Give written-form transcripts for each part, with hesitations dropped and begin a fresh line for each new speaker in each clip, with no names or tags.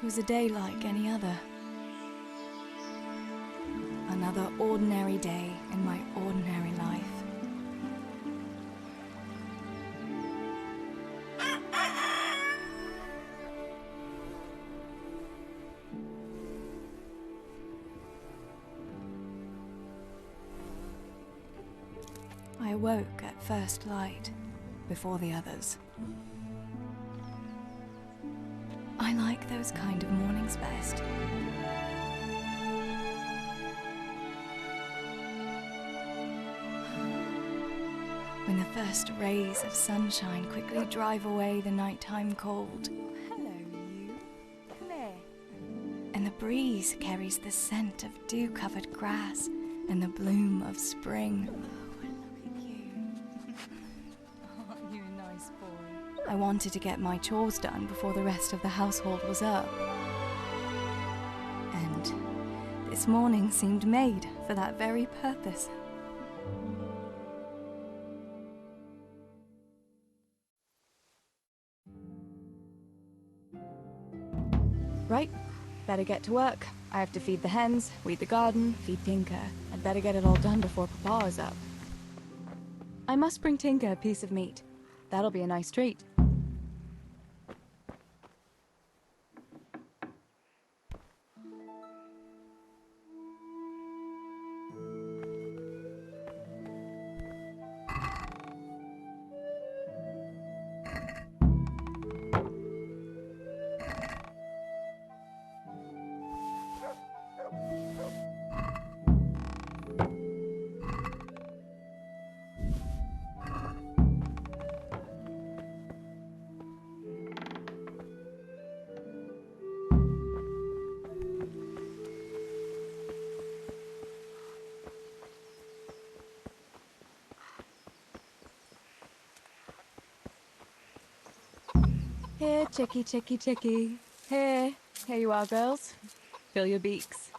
It was a day like any other. Another ordinary day in my ordinary life. I awoke at first light, before the others. I like those kind of mornings best. When the first rays of sunshine quickly drive away the nighttime cold. Hello, you. Claire. And the breeze carries the scent of dew-covered grass and the bloom of spring. I wanted to get my chores done before the rest of the household was up. And this morning seemed made for that very purpose. Right, better get to work. I have to feed the hens, weed the garden, feed Tinker. I'd better get it all done before Papa is up. I must bring Tinker a piece of meat. That'll be a nice treat. Here, chickie, chickie, chickie. Here you are, girls. Fill your beaks.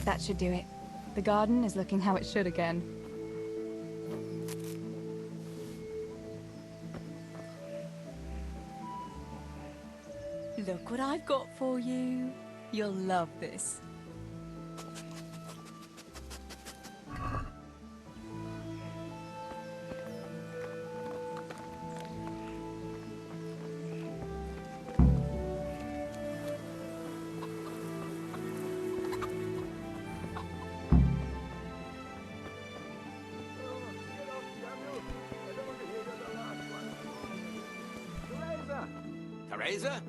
That should do it. The garden is looking how it should again. Look what I've got for you. You'll love this.
Teresa?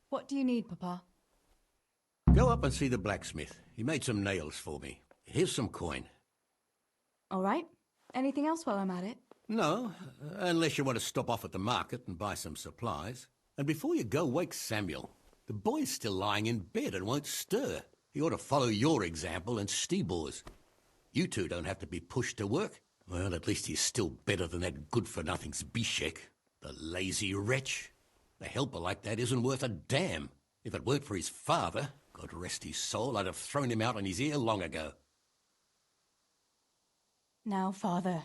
What do you need, Papa?
Go up and see the blacksmith. He made some nails for me. Here's some coin.
All right. Anything else while I'm at it?
No, unless you want to stop off at the market and buy some supplies. And before you go, wake Samuel. The boy's still lying in bed and won't stir. He ought to follow your example and Stebor's. You two don't have to be pushed to work. Well, at least he's still better than that good-for-nothing Zbyszek, the lazy wretch. A helper like that isn't worth a damn. If it weren't for his father, God rest his soul, I'd have thrown him out on his ear long ago.
Now, Father,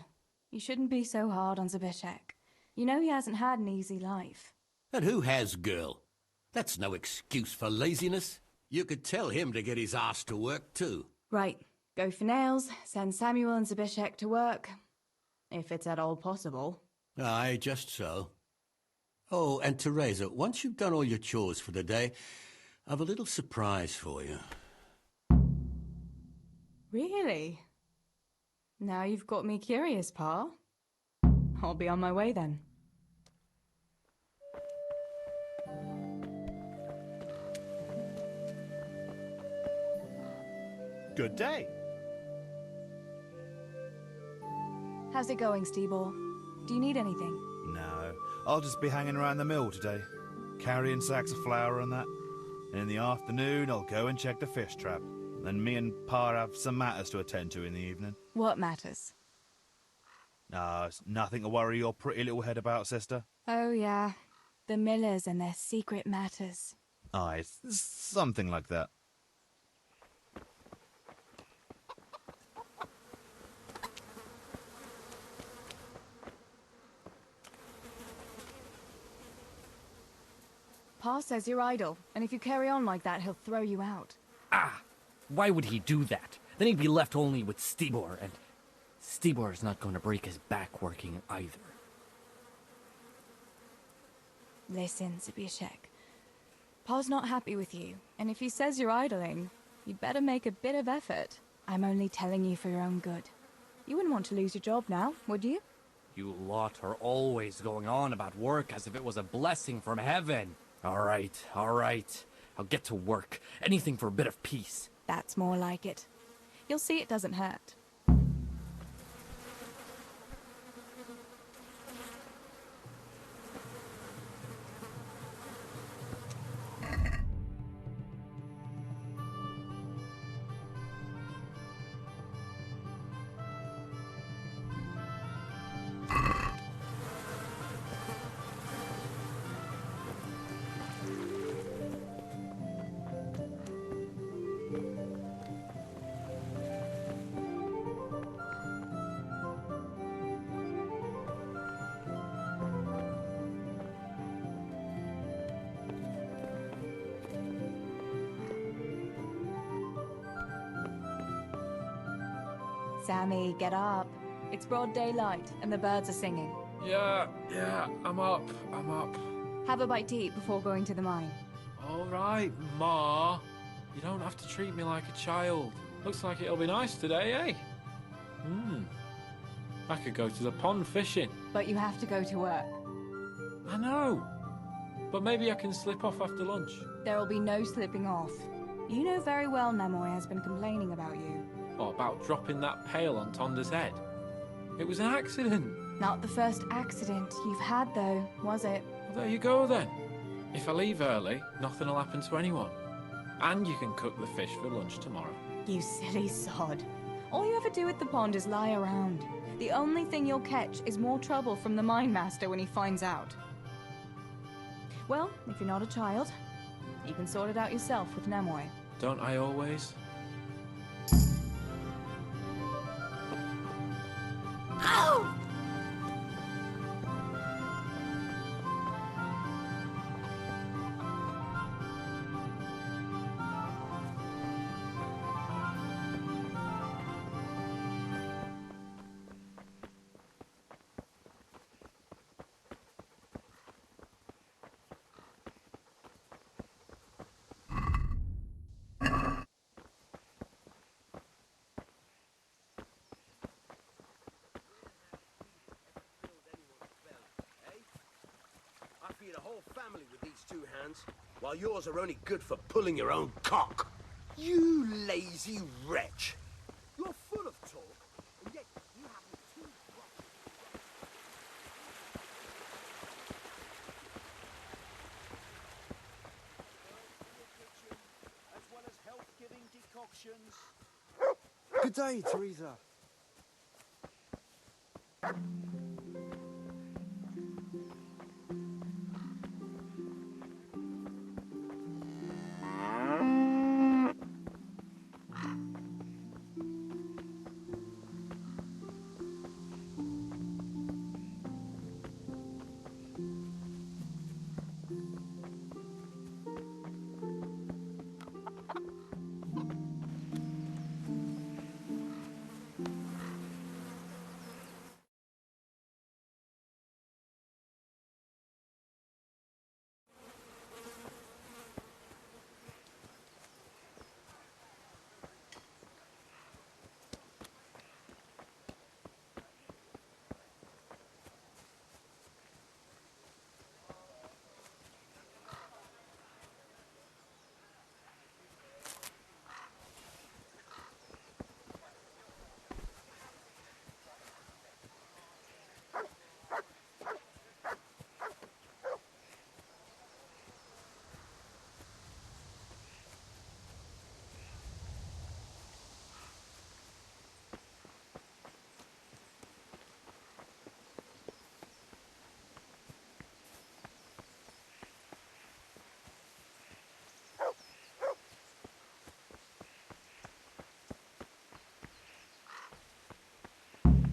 you shouldn't be so hard on Zbyszek. You know he hasn't had an easy life.
And who has, girl? That's no excuse for laziness. You could tell him to get his ass to work, too.
Right. Go for nails, send Samuel and Zbyszek to work.
If it's at all possible.
Aye, just so. Oh, and Teresa, once you've done all your chores for the day, I've a little surprise for you.
Really? Now you've got me curious, Pa. I'll be on my way then.
Good day.
How's it going, Steebor? Do you need anything?
No, I'll just be hanging around the mill today, carrying sacks of flour and that. And in the afternoon, I'll go and check the fish trap. Then me and Pa have some matters to attend to in the evening.
What matters?
It's nothing to worry your pretty little head about, sister.
Oh, yeah. The Millers and their secret matters.
Aye, it's something like that.
Pa says you're idle, and if you carry on like that, he'll throw you out.
Ah! Why would he do that? Then he'd be left only with Steebor, and Steebor's not going to break his back working either.
Listen, Zbyszek. Pa's not happy with you, and if he says you're idling, you'd better make a bit of effort. I'm only telling you for your own good. You wouldn't want to lose your job now, would you?
You lot are always going on about work as if it was a blessing from heaven. All right. I'll get to work. Anything for a bit of peace.
That's more like it. You'll see it doesn't hurt. Sammy, get up. It's broad daylight, and the birds are singing.
Yeah, I'm up.
Have a bite to eat before going to the mine.
All right, Ma. You don't have to treat me like a child. Looks like it'll be nice today, eh? I could go to the pond fishing.
But you have to go to work.
I know. But maybe I can slip off after lunch.
There will be no slipping off. You know very well Namoy has been complaining about you.
Or about dropping that pail on Tonda's head. It was an accident.
Not the first accident you've had, though, was it?
Well, there you go, then. If I leave early, nothing will happen to anyone. And you can cook the fish for lunch tomorrow.
You silly sod. All you ever do at the pond is lie around. The only thing you'll catch is more trouble from the mine master when he finds out. Well, if you're not a child, you can sort it out yourself with Namoy.
Don't I always?
Ow!
Feed a whole family with these two hands, while yours are only good for pulling your own cock. You lazy wretch! You're full of talk, and yet you haven't two
As well as health-giving decoctions.
Good day, Teresa.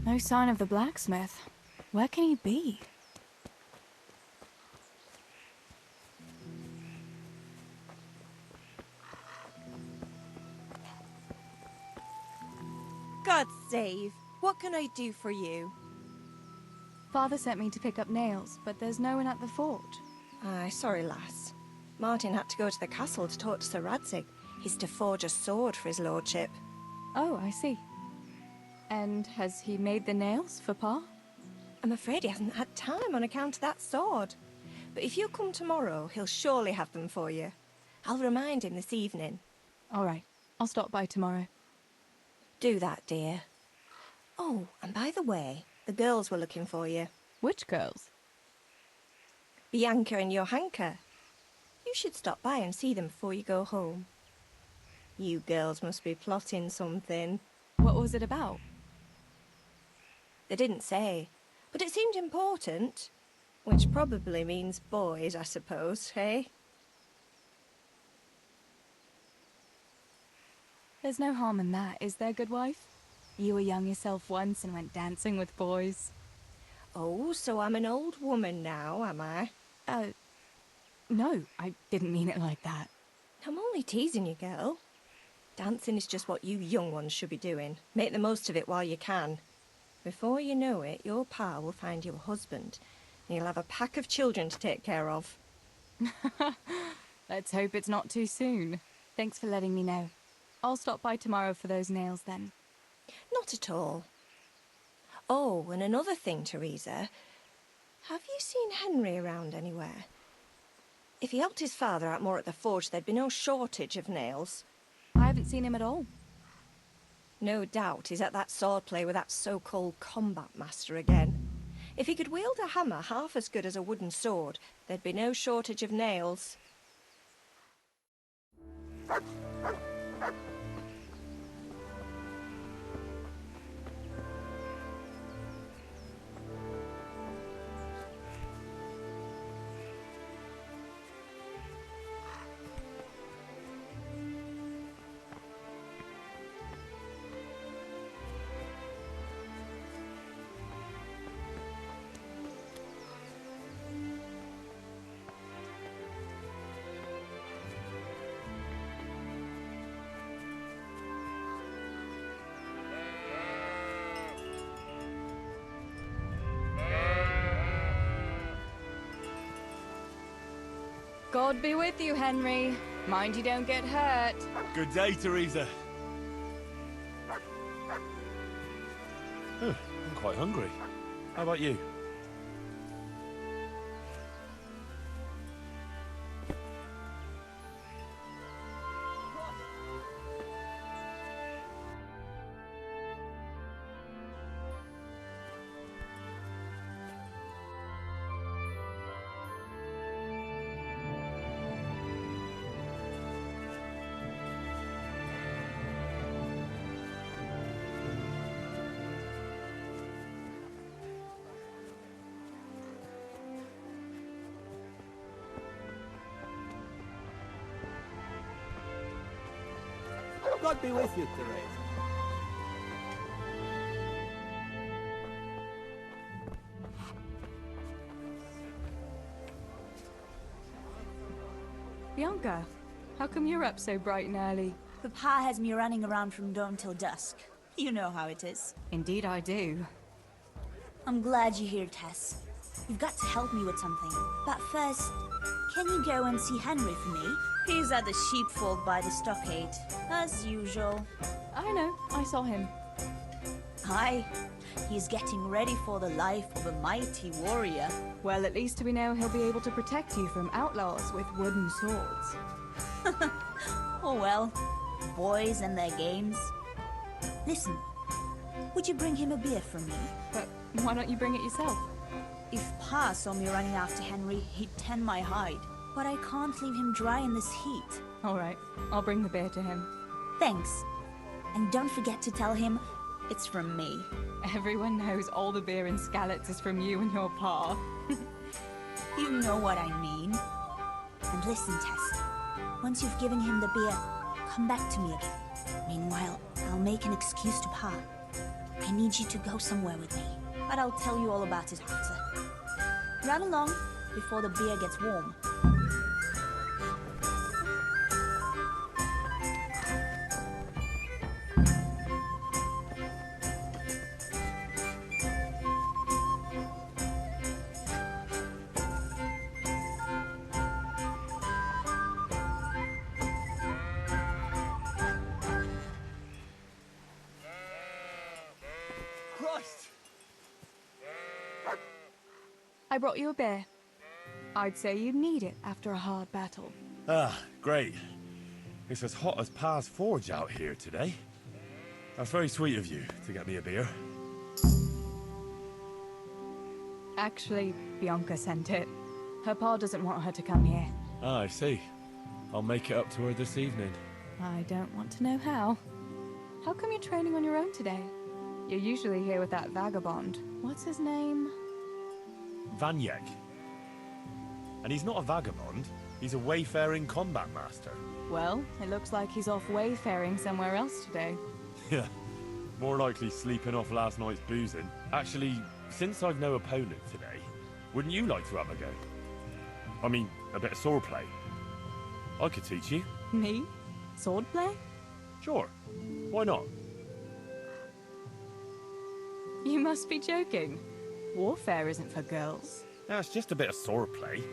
No sign of the blacksmith. Where can he be?
God save. What can I do for you?
Father sent me to pick up nails, but there's no one at the forge.
Aye, sorry, lass. Martin had to go to the castle to talk to Sir Radzig. He's to forge a sword for his lordship.
Oh, I see. And has he made the nails for Pa?
I'm afraid he hasn't had time on account of that sword. But if you come tomorrow, he'll surely have them for you. I'll remind him this evening.
All right. I'll stop by tomorrow.
Do that, dear. Oh, and by the way, the girls were looking for you.
Which girls?
Bianca and Johanka. You should stop by and see them before you go home. You girls must be plotting something.
What was it about?
They didn't say, but it seemed important. Which probably means boys, I suppose, hey?
There's no harm in that, is there, good wife? You were young yourself once and went dancing with boys.
Oh, so I'm an old woman now, am I?
No, I didn't mean it like that.
I'm only teasing you, girl. Dancing is just what you young ones should be doing. Make the most of it while you can. Before you know it, your pa will find you a husband, and you'll have a pack of children to take care of.
Let's hope it's not too soon. Thanks for letting me know. I'll stop by tomorrow for those nails then.
Not at all. Oh, and another thing, Teresa. Have you seen Henry around anywhere? If he helped his father out more at the forge, there'd be no shortage of nails.
I haven't seen him at all.
No doubt he's at that swordplay with that so-called combat master again. If he could wield a hammer half as good as a wooden sword, there'd be no shortage of nails.
God be with you, Henry. Mind you don't get hurt.
Good day, Teresa. I'm quite hungry. How about you?
God be with you, Teresa.
Bianca, how come you're up so bright and early?
Papa has me running around from dawn till dusk. You know how it is.
Indeed I do.
I'm glad you're here, Tess. You've got to help me with something. But first, can you go and see Henry for me? He's at the sheepfold by the stockade, as usual.
I know, I saw him.
Aye, he's getting ready for the life of a mighty warrior.
Well, at least we know he'll be able to protect you from outlaws with wooden swords.
Oh well, boys and their games. Listen, would you bring him a beer from me?
But why don't you bring it yourself?
If Pa saw me running after Henry, he'd tan my hide. But I can't leave him dry in this heat.
All right, I'll bring the beer to him.
Thanks. And don't forget to tell him it's from me.
Everyone knows all the beer in Skalitz is from you and your pa.
You know what I mean. And listen, Tess. Once you've given him the beer, come back to me again. Meanwhile, I'll make an excuse to Pa. I need you to go somewhere with me, but I'll tell you all about it after. Run along before the beer gets warm.
I brought you a beer. I'd say you'd need it after a hard battle.
Ah, great. It's as hot as Pa's Forge out here today. That's very sweet of you to get me a beer.
Actually, Bianca sent it. Her pa doesn't want her to come here.
Ah, I see. I'll make it up to her this evening.
I don't want to know how. How come you're training on your own today? You're usually here with that vagabond. What's his name?
Vanyek. And he's not a vagabond. He's a wayfaring combat master.
Well, it looks like he's off wayfaring somewhere else today.
Yeah, more likely sleeping off last night's boozing. Actually, since I've no opponent today, wouldn't you like to have a go? I mean, a bit of swordplay. I could teach you.
Me? Swordplay?
Sure. Why not?
You must be joking. Warfare isn't for girls.
Yeah, it's just a bit of swordplay.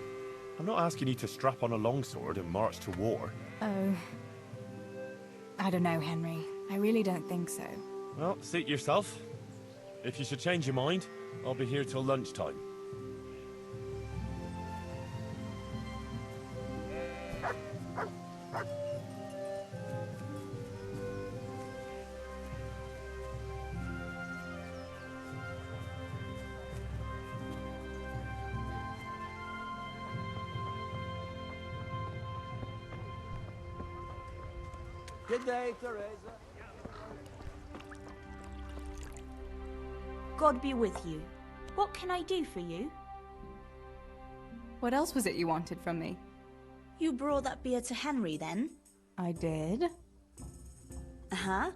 I'm not asking you to strap on a longsword and march to war.
Oh. I don't know, Henry. I really don't think so.
Well, suit yourself. If you should change your mind, I'll be here till lunchtime.
Good day, Teresa.
God be with you. What can I do for you?
What else was it you wanted from me?
You brought that beer to Henry, then?
I did.
Uh-huh.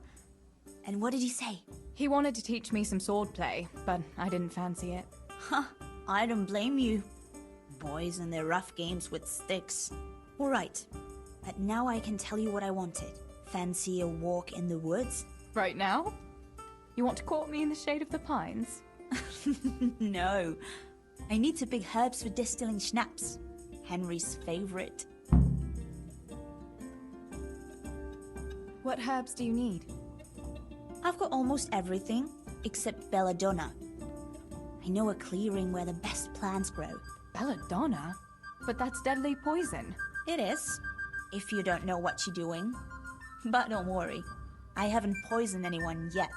And what did he say?
He wanted to teach me some swordplay, but I didn't fancy it.
Huh, I don't blame you. Boys and their rough games with sticks. All right, but now I can tell you what I wanted. Fancy a walk in the woods?
Right now? You want to court me in the shade of the pines?
No. I need to pick herbs for distilling schnapps. Henry's favorite.
What herbs do you need?
I've got almost everything, except belladonna. I know a clearing where the best plants grow.
Belladonna? But that's deadly poison.
It is, if you don't know what you're doing. But don't worry, I haven't poisoned anyone yet.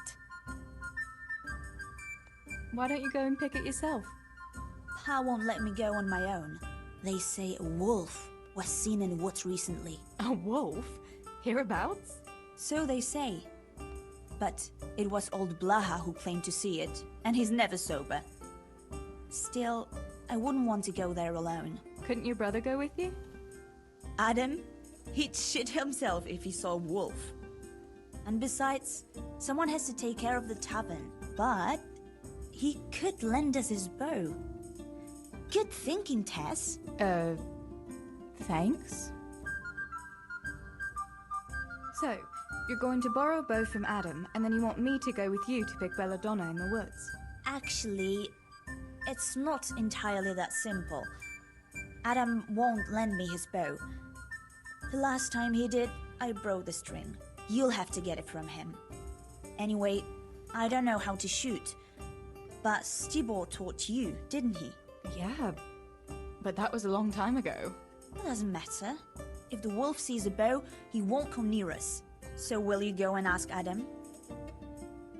Why don't you go and pick it yourself?
Pa won't let me go on my own. They say a wolf was seen in the woods recently.
A wolf? Hereabouts?
So they say. But it was old Blaha who claimed to see it, and he's never sober. Still, I wouldn't want to go there alone.
Couldn't your brother go with you?
Adam? He'd shit himself if he saw a wolf. And besides, someone has to take care of the tavern. But he could lend us his bow. Good thinking, Tess.
Thanks. So, you're going to borrow a bow from Adam, and then you want me to go with you to pick belladonna in the woods?
Actually, it's not entirely that simple. Adam won't lend me his bow. The last time he did, I broke the string. You'll have to get it from him. Anyway, I don't know how to shoot. But Stibor taught you, didn't he?
Yeah, but that was a long time ago.
It doesn't matter. If the wolf sees a bow, he won't come near us. So will you go and ask Adam?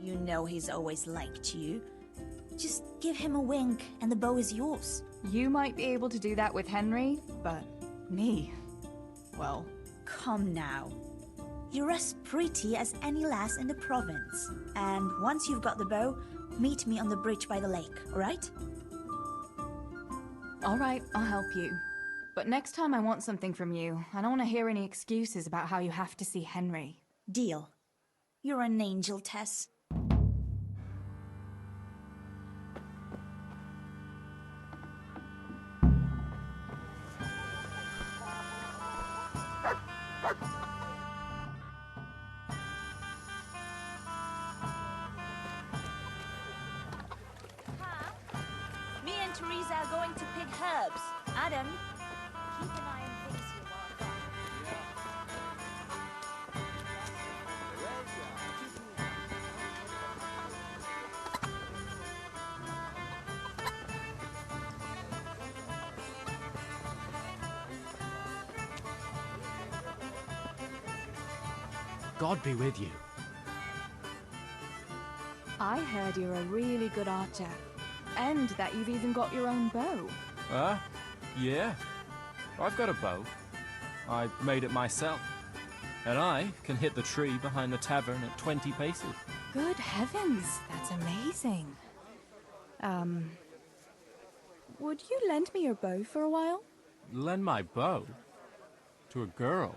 You know he's always liked you. Just give him a wink and the bow is yours.
You might be able to do that with Henry, but me... well...
Come now. You're as pretty as any lass in the province. And once you've got the bow, meet me on the bridge by the lake, alright?
Alright, I'll help you. But next time I want something from you, I don't want to hear any excuses about how you have to see Henry.
Deal. You're an angel, Tess. Teresa are going to pick herbs. Adam, keep an eye on things here while I'm gone.
God be with you.
I heard you're a really good archer. And that you've even got your own bow.
Yeah. I've got a bow. I made it myself. And I can hit the tree behind the tavern at 20 paces.
Good heavens, that's amazing. Would you lend me your bow for a while?
Lend my bow? To a girl?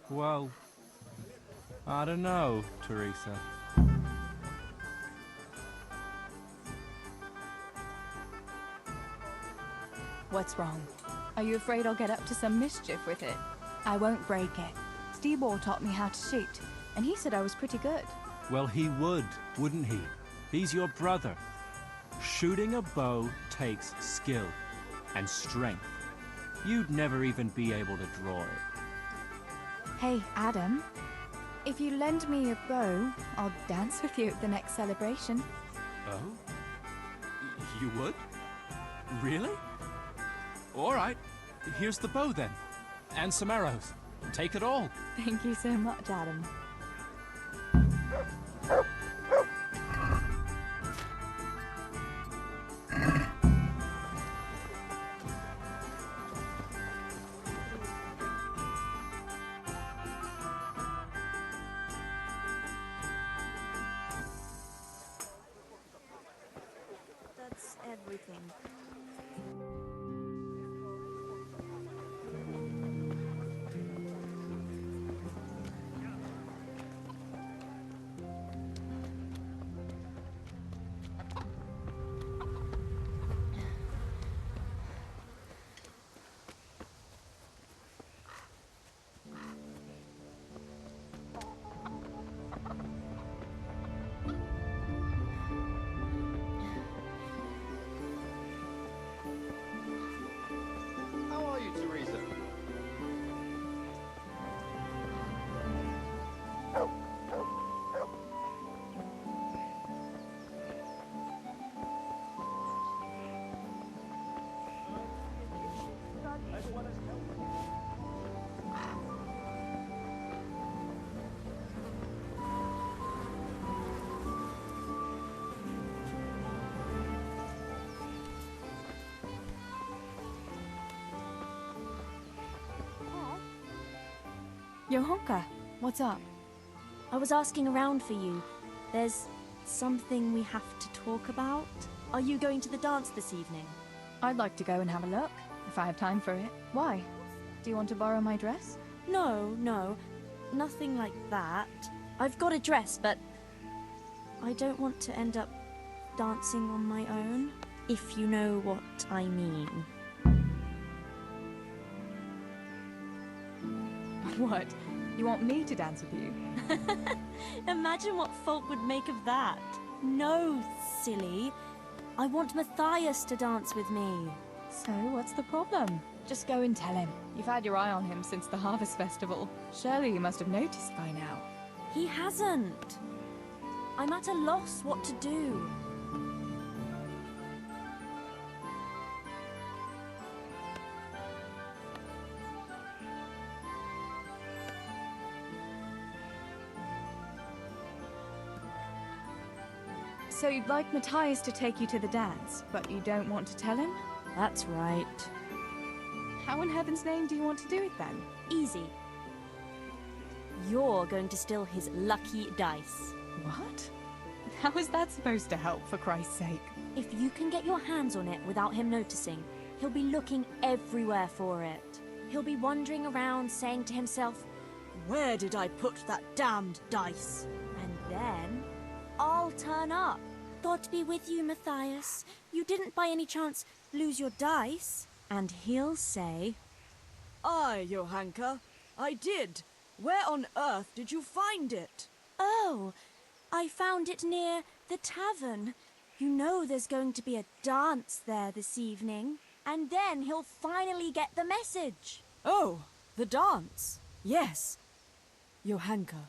Well, I don't know, Teresa.
What's wrong? Are you afraid I'll get up to some mischief with it? I won't break it. Stibor taught me how to shoot, and he said I was pretty good.
Well, he would, wouldn't he? He's your brother. Shooting a bow takes skill and strength. You'd never even be able to draw it.
Hey, Adam. If you lend me your bow, I'll dance with you at the next celebration.
Oh? You would? Really? All right. Here's the bow then. And some arrows. Take it all.
Thank you so much, Adam.
That's everything.
How are you, Teresa?
Johanka, what's up?
I was asking around for you. There's something we have to talk about. Are you going to the dance this evening?
I'd like to go and have a look, if I have time for it. Why? Do you want to borrow my dress?
No, nothing like that. I've got a dress, but I don't want to end up dancing on my own, if you know what I mean.
What? You want me to dance with you?
Imagine what folk would make of that. No, silly. I want Matthias to dance with me.
So, what's the problem? Just go and tell him. You've had your eye on him since the Harvest Festival. Surely you must have noticed by now.
He hasn't. I'm at a loss what to do.
So you'd like Matthias to take you to the dance, but you don't want to tell him?
That's right.
How in heaven's name do you want to do it then?
Easy. You're going to steal his lucky dice.
What? How is that supposed to help, for Christ's sake?
If you can get your hands on it without him noticing, he'll be looking everywhere for it. He'll be wandering around saying to himself, "Where did I put that damned dice?" And then I'll turn up. God be with you, Matthias. You didn't by any chance lose your dice? And he'll say,
"Aye, Johanka, I did. Where on earth did you find it?"
"Oh, I found it near the tavern. You know there's going to be a dance there this evening, and then he'll finally get the message.
Oh, the dance. Yes. Johanka,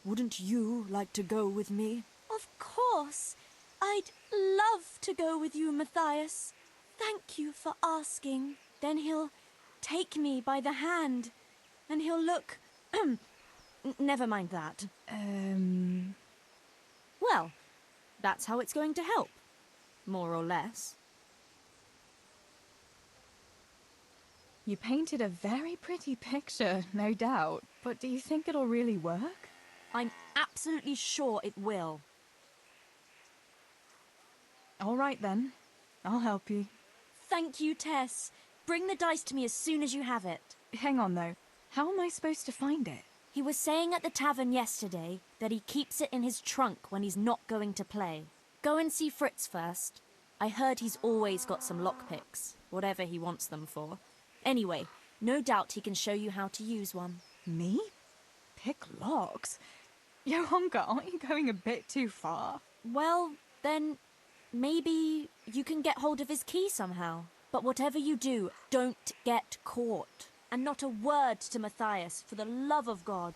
wouldn't you like to go with me?
Of course. I'd love to go with you, Matthias. Thank you for asking. Then he'll take me by the hand, and he'll look... Never mind that. Well, that's how it's going to help. More or less.
You painted a very pretty picture, no doubt. But do you think it'll really work?
I'm absolutely sure it will.
All right then. I'll help you.
Thank you, Tess. Bring the dice to me as soon as you have it.
Hang on, though. How am I supposed to find it?
He was saying at the tavern yesterday that he keeps it in his trunk when he's not going to play. Go and see Fritz first. I heard he's always got some lockpicks, whatever he wants them for. Anyway, no doubt he can show you how to use one.
Me? Pick locks? Johanka, aren't you going a bit too far?
Well, then maybe you can get hold of his key somehow. But whatever you do, don't get caught. And not a word to Matthias, for the love of God.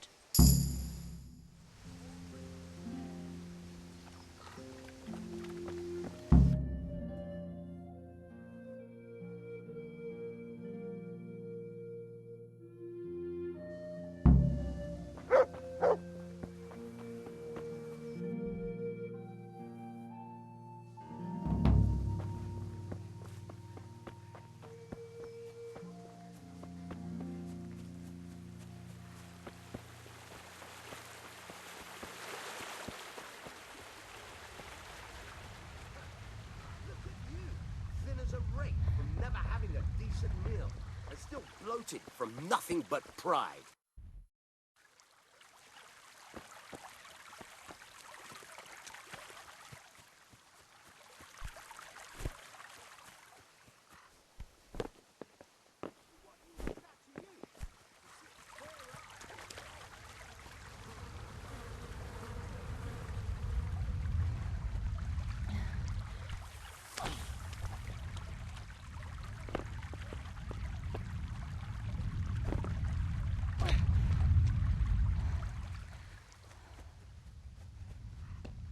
Bloated from nothing but pride.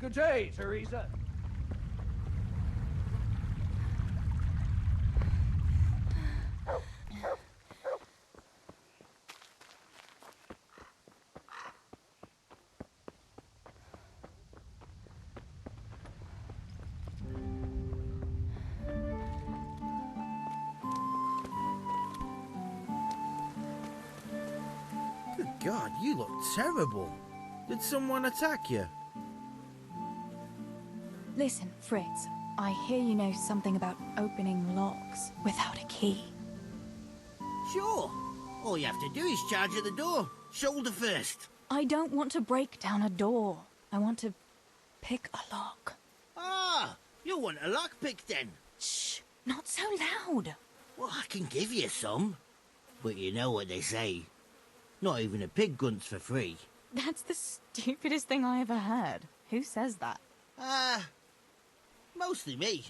Good day, Teresa.
Good God, you look terrible. Did someone attack you?
Listen, Fritz, I hear you know something about opening locks without a key.
Sure. All you have to do is charge at the door. Shoulder first.
I don't want to break down a door. I want to pick a lock.
Ah, you want a lockpick then?
Shh, not so loud.
Well, I can give you some. But you know what they say. Not even a pig grunts for free.
That's the stupidest thing I ever heard. Who says that?
Mostly me.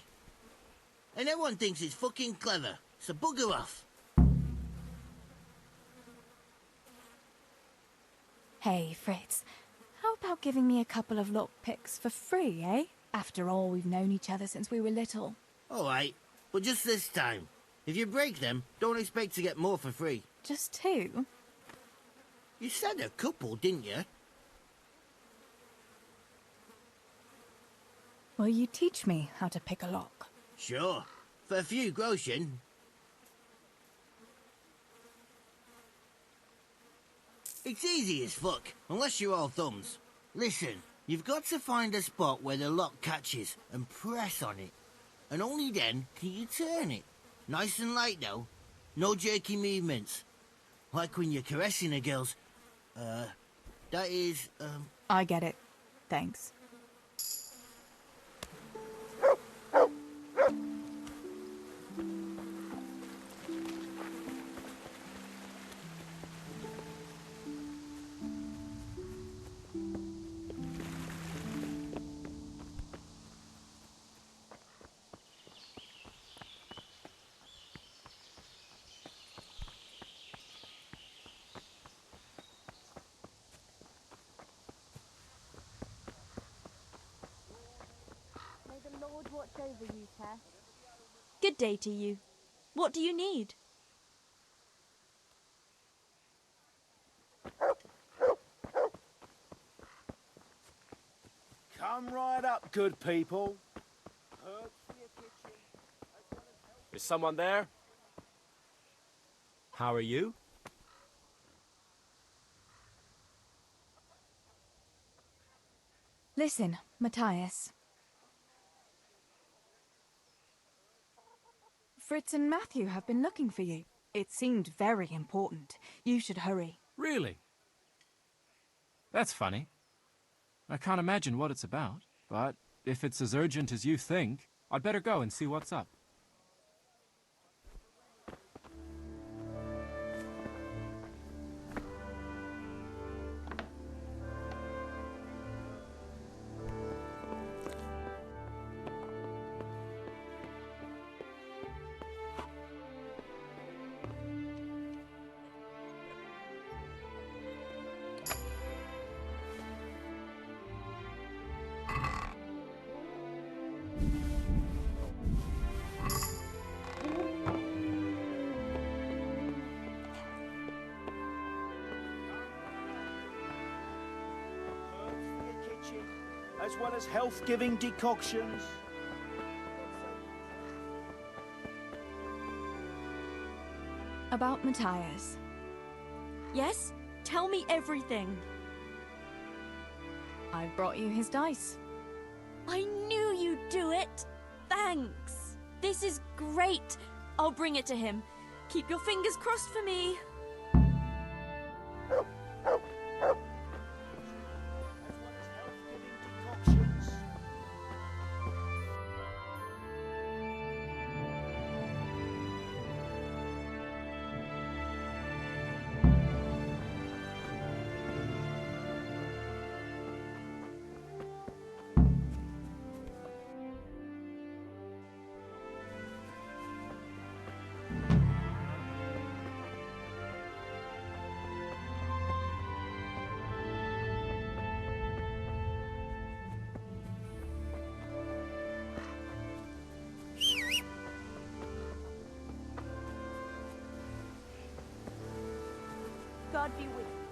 And everyone thinks it's fucking clever, so bugger off.
Hey, Fritz, how about giving me a couple of lockpicks for free, eh? After all, we've known each other since we were little.
All right, but just this time. If you break them, don't expect to get more for free.
Just two?
You said a couple, didn't you?
Will you teach me how to pick a lock?
Sure. For a few groschen. It's easy as fuck, unless you're all thumbs. Listen, you've got to find a spot where the lock catches and press on it. And only then can you turn it. Nice and light, though. No jerky movements. Like when you're caressing a girl's... that is,
I get it. Thanks.
would watch over you, Tess. Good day to you. What do you need?
Come right up, good people. Is someone there?
How are you?
Listen, Matthias. Fritz and Matthew have been looking for you. It seemed very important. You should hurry.
Really? That's funny. I can't imagine what it's about, but if it's as urgent as you think, I'd better go and see what's up.
As well as health-giving decoctions.
About Matthias.
Yes? Tell me everything.
I brought you his dice.
I knew you'd do it. Thanks. This is great. I'll bring it to him. Keep your fingers crossed for me.
God be with you.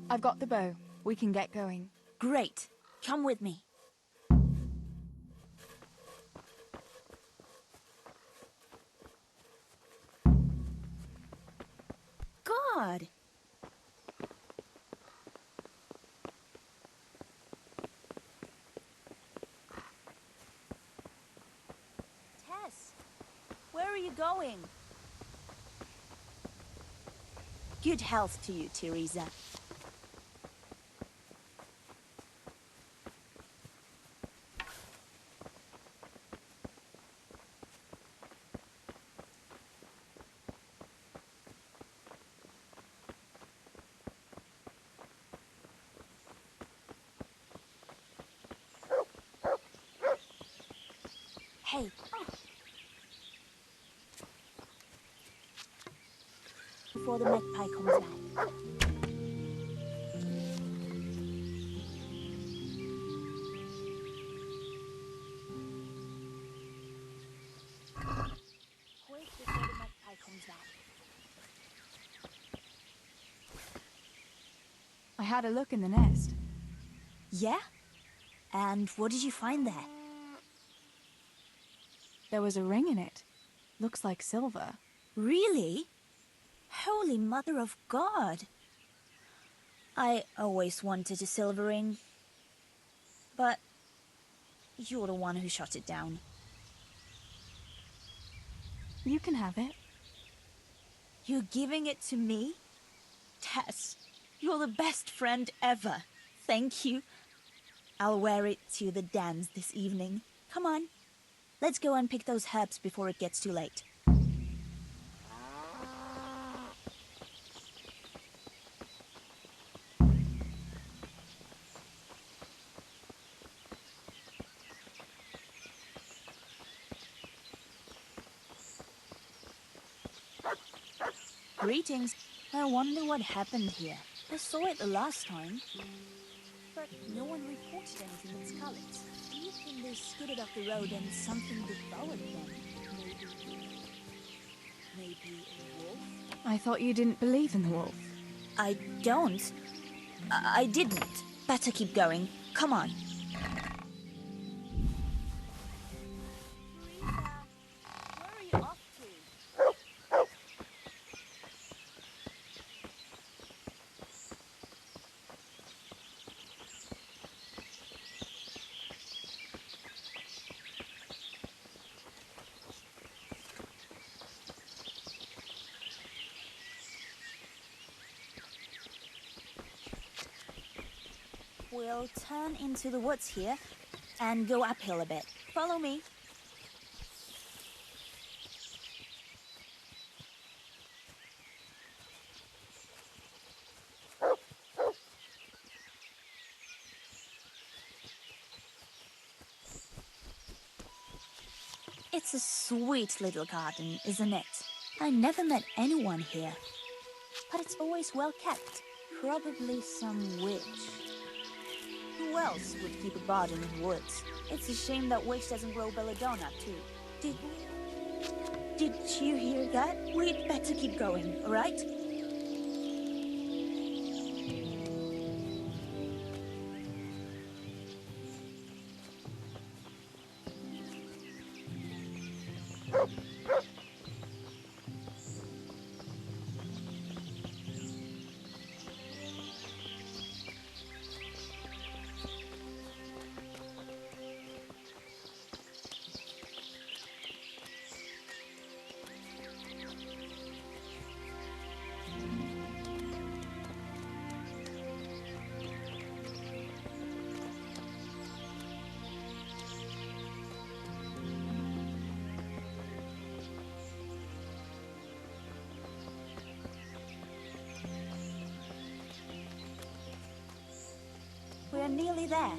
I've got the bow. We can get going.
Great. Come with me. God! Tess, where are you going? Good health to you, Teresa. Hey. Before the magpie comes back. Quick before the magpie comes back.
I had a look in the nest.
Yeah? And what did you find there?
There was a ring in it. Looks like silver.
Really? Holy Mother of God! I always wanted a silver ring. But you're the one who shot it down.
You can have it.
You're giving it to me? Tess, you're the best friend ever. Thank you. I'll wear it to the dance this evening. Come on. Let's go and pick those herbs before it gets too late. Greetings. I wonder what happened here. I saw it the last time, but no one reported anything in Skalitz. Do you think they skidded off the road and something devoured them? Maybe a wolf?
I thought you didn't believe in the wolf.
I don't. I didn't. Better keep going. Come on. Where are you off to? We'll turn into the woods here and go uphill a bit. Follow me. It's a sweet little garden, isn't it? I never met anyone here, but it's always well kept. Probably some witch. Who else would keep a garden in woods? It's a shame that witch doesn't grow belladonna, too. Did you hear that? We'd better keep going, all right? We're nearly there.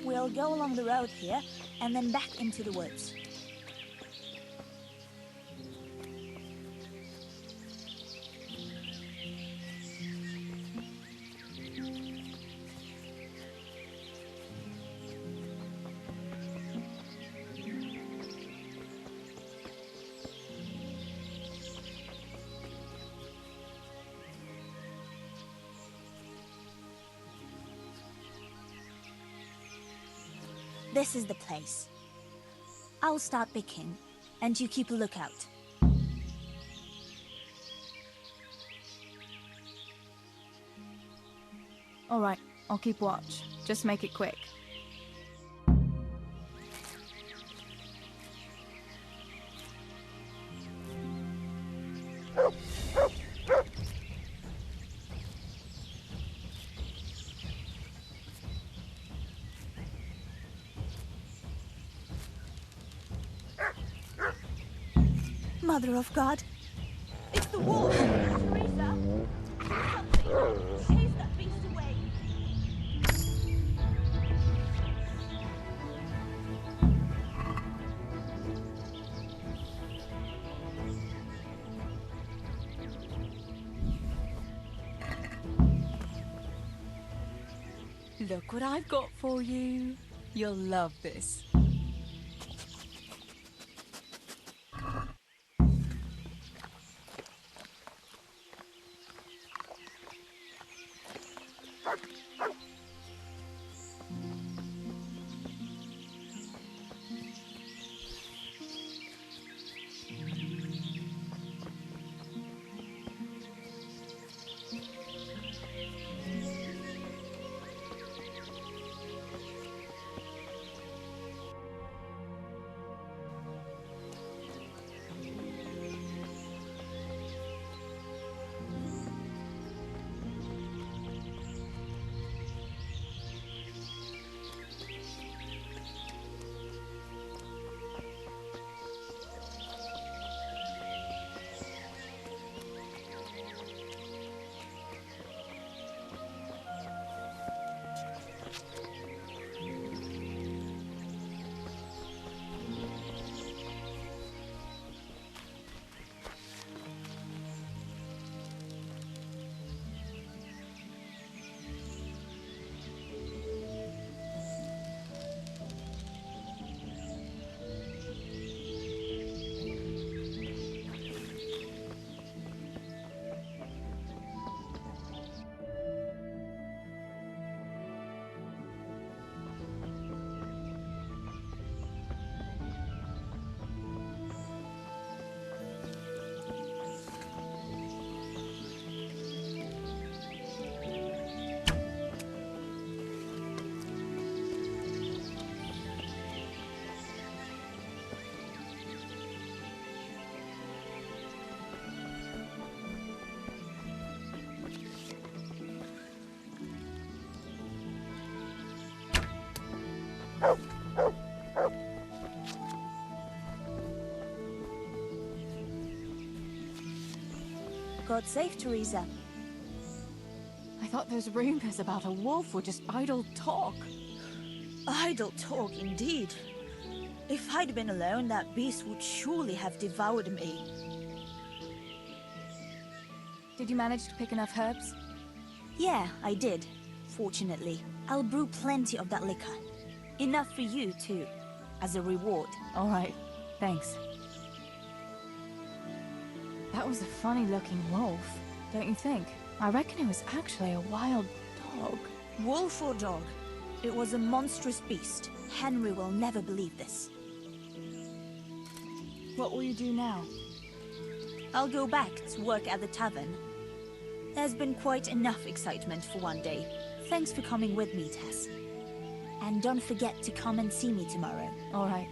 We'll go along the road here and then back into the woods. This is the place. I'll start picking, and you keep a lookout.
All right, I'll keep watch. Just make it quick.
Mother of God.
It's the wolf! Teresa! Do something! Chase that beast away!
Look what I've got for you. You'll love this.
God save Teresa.
I thought those rumors about a wolf were just idle talk.
Idle talk, indeed. If I'd been alone, that beast would surely have devoured me.
Did you manage to pick enough herbs?
Yeah, I did. Fortunately. I'll brew plenty of that liquor. Enough for you, too. As a reward.
All right. Thanks. That was a funny-looking wolf, don't you think? I reckon it was actually a wild dog.
Wolf or dog? It was a monstrous beast. Henry will never believe this.
What will you do now?
I'll go back to work at the tavern. There's been quite enough excitement for one day. Thanks for coming with me, Tess. And don't forget to come and see me tomorrow.
All right.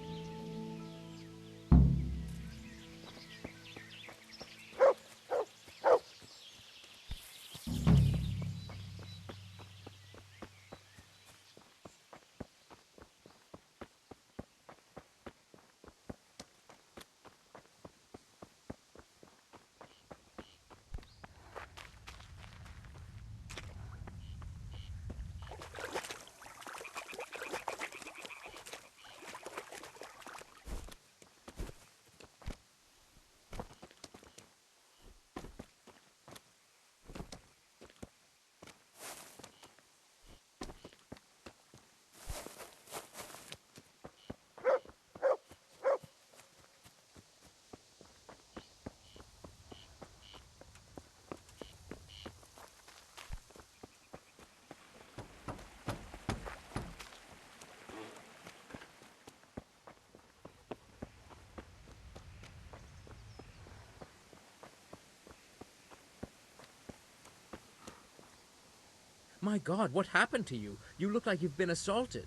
My God, what happened to you? You look like you've been assaulted.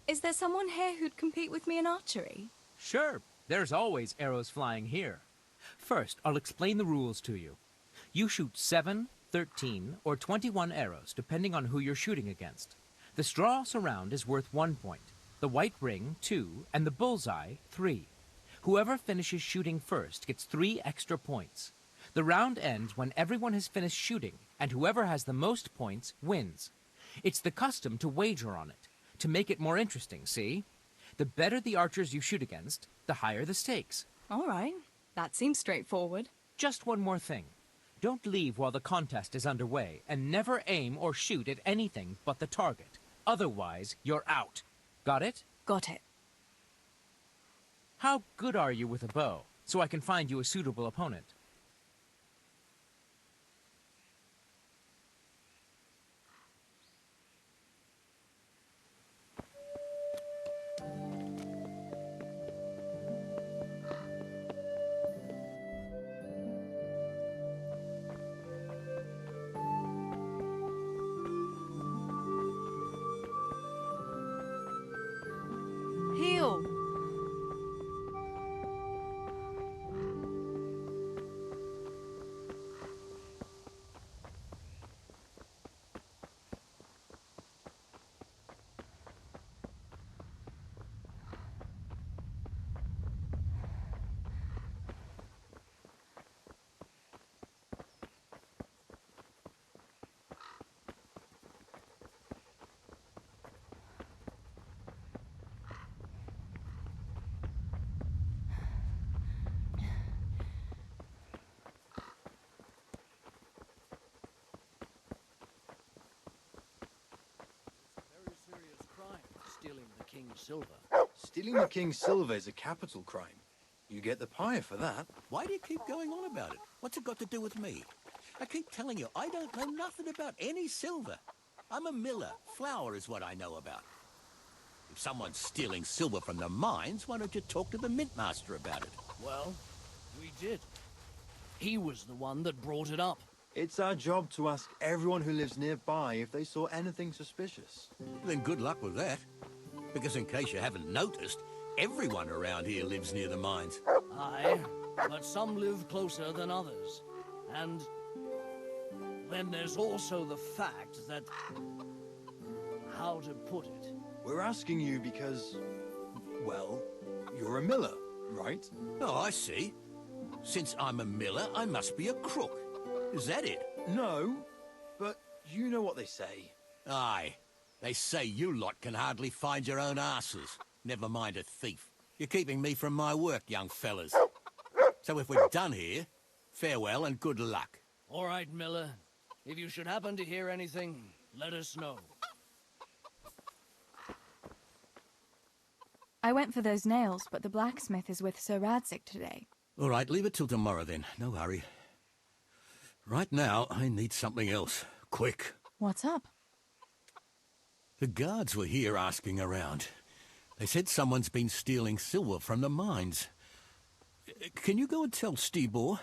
Is there someone here who'd compete with me in archery?
Sure, there's always arrows flying here. First, I'll explain the rules to you. You shoot 7, 13, or 21 arrows, depending on who you're shooting against. The straw surround is worth 1 point, the white ring 2, and the bullseye 3.
Whoever finishes shooting first gets 3 extra points. The round ends when everyone has finished shooting, and whoever has the most points wins. It's the custom to wager on it, to make it more interesting, see? The better the archers you shoot against, the higher the stakes.
All right. That seems straightforward.
Just one more thing. Don't leave while the contest is underway, and never aim or shoot at anything but the target. Otherwise, you're out. Got it?
Got it.
How good are you with a bow, so I can find you a suitable opponent?
Heal!
Stealing the king's silver.
Stealing the king's silver is a capital crime. You get the pyre for that.
Why do you keep going on about it? What's it got to do with me? I keep telling you, I don't know nothing about any silver. I'm a miller. Flour is what I know about. If someone's stealing silver from the mines, why don't you talk to the mint master about it?
Well, we did. He was the one that brought it up.
It's our job to ask everyone who lives nearby if they saw anything suspicious.
Then good luck with that. Because in case you haven't noticed, everyone around here lives near the mines.
Aye, but some live closer than others. And then there's also the fact that... how to put it?
We're asking you because, well, you're a miller, right?
Oh, I see. Since I'm a miller, I must be a crook. Is that it?
No, but you know what they say.
Aye. They say you lot can hardly find your own asses. Never mind a thief. You're keeping me from my work, young fellas. So if we're done here, farewell and good luck.
All right, Miller. If you should happen to hear anything, let us know.
I went for those nails, but the blacksmith is with Sir Radzig today.
All right, leave it till tomorrow then. No hurry. Right now, I need something else. Quick.
What's up?
The guards were here asking around. They said someone's been stealing silver from the mines. Can you go and tell Stibor?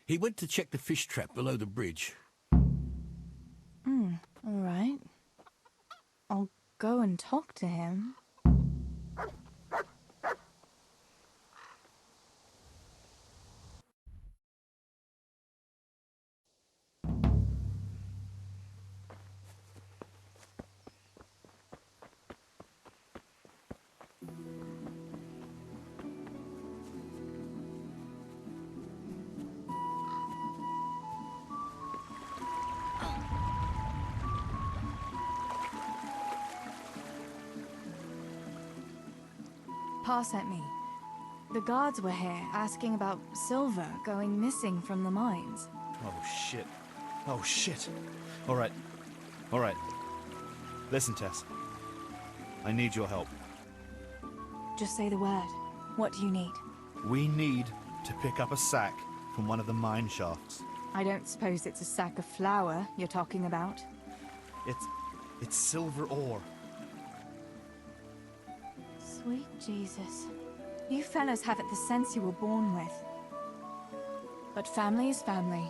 He went to check the fish trap below the bridge.
All right. I'll go and talk to him. Pa sent me. The guards were here asking about silver going missing from the mines.
Oh, shit. Oh, shit. All right. All right. Listen, Tess. I need your help.
Just say the word. What do you need?
We need to pick up a sack from one of the mine shafts.
I don't suppose it's a sack of flour you're talking about?
It's silver ore.
Sweet Jesus. You fellas haven't the sense you were born with. But family is family.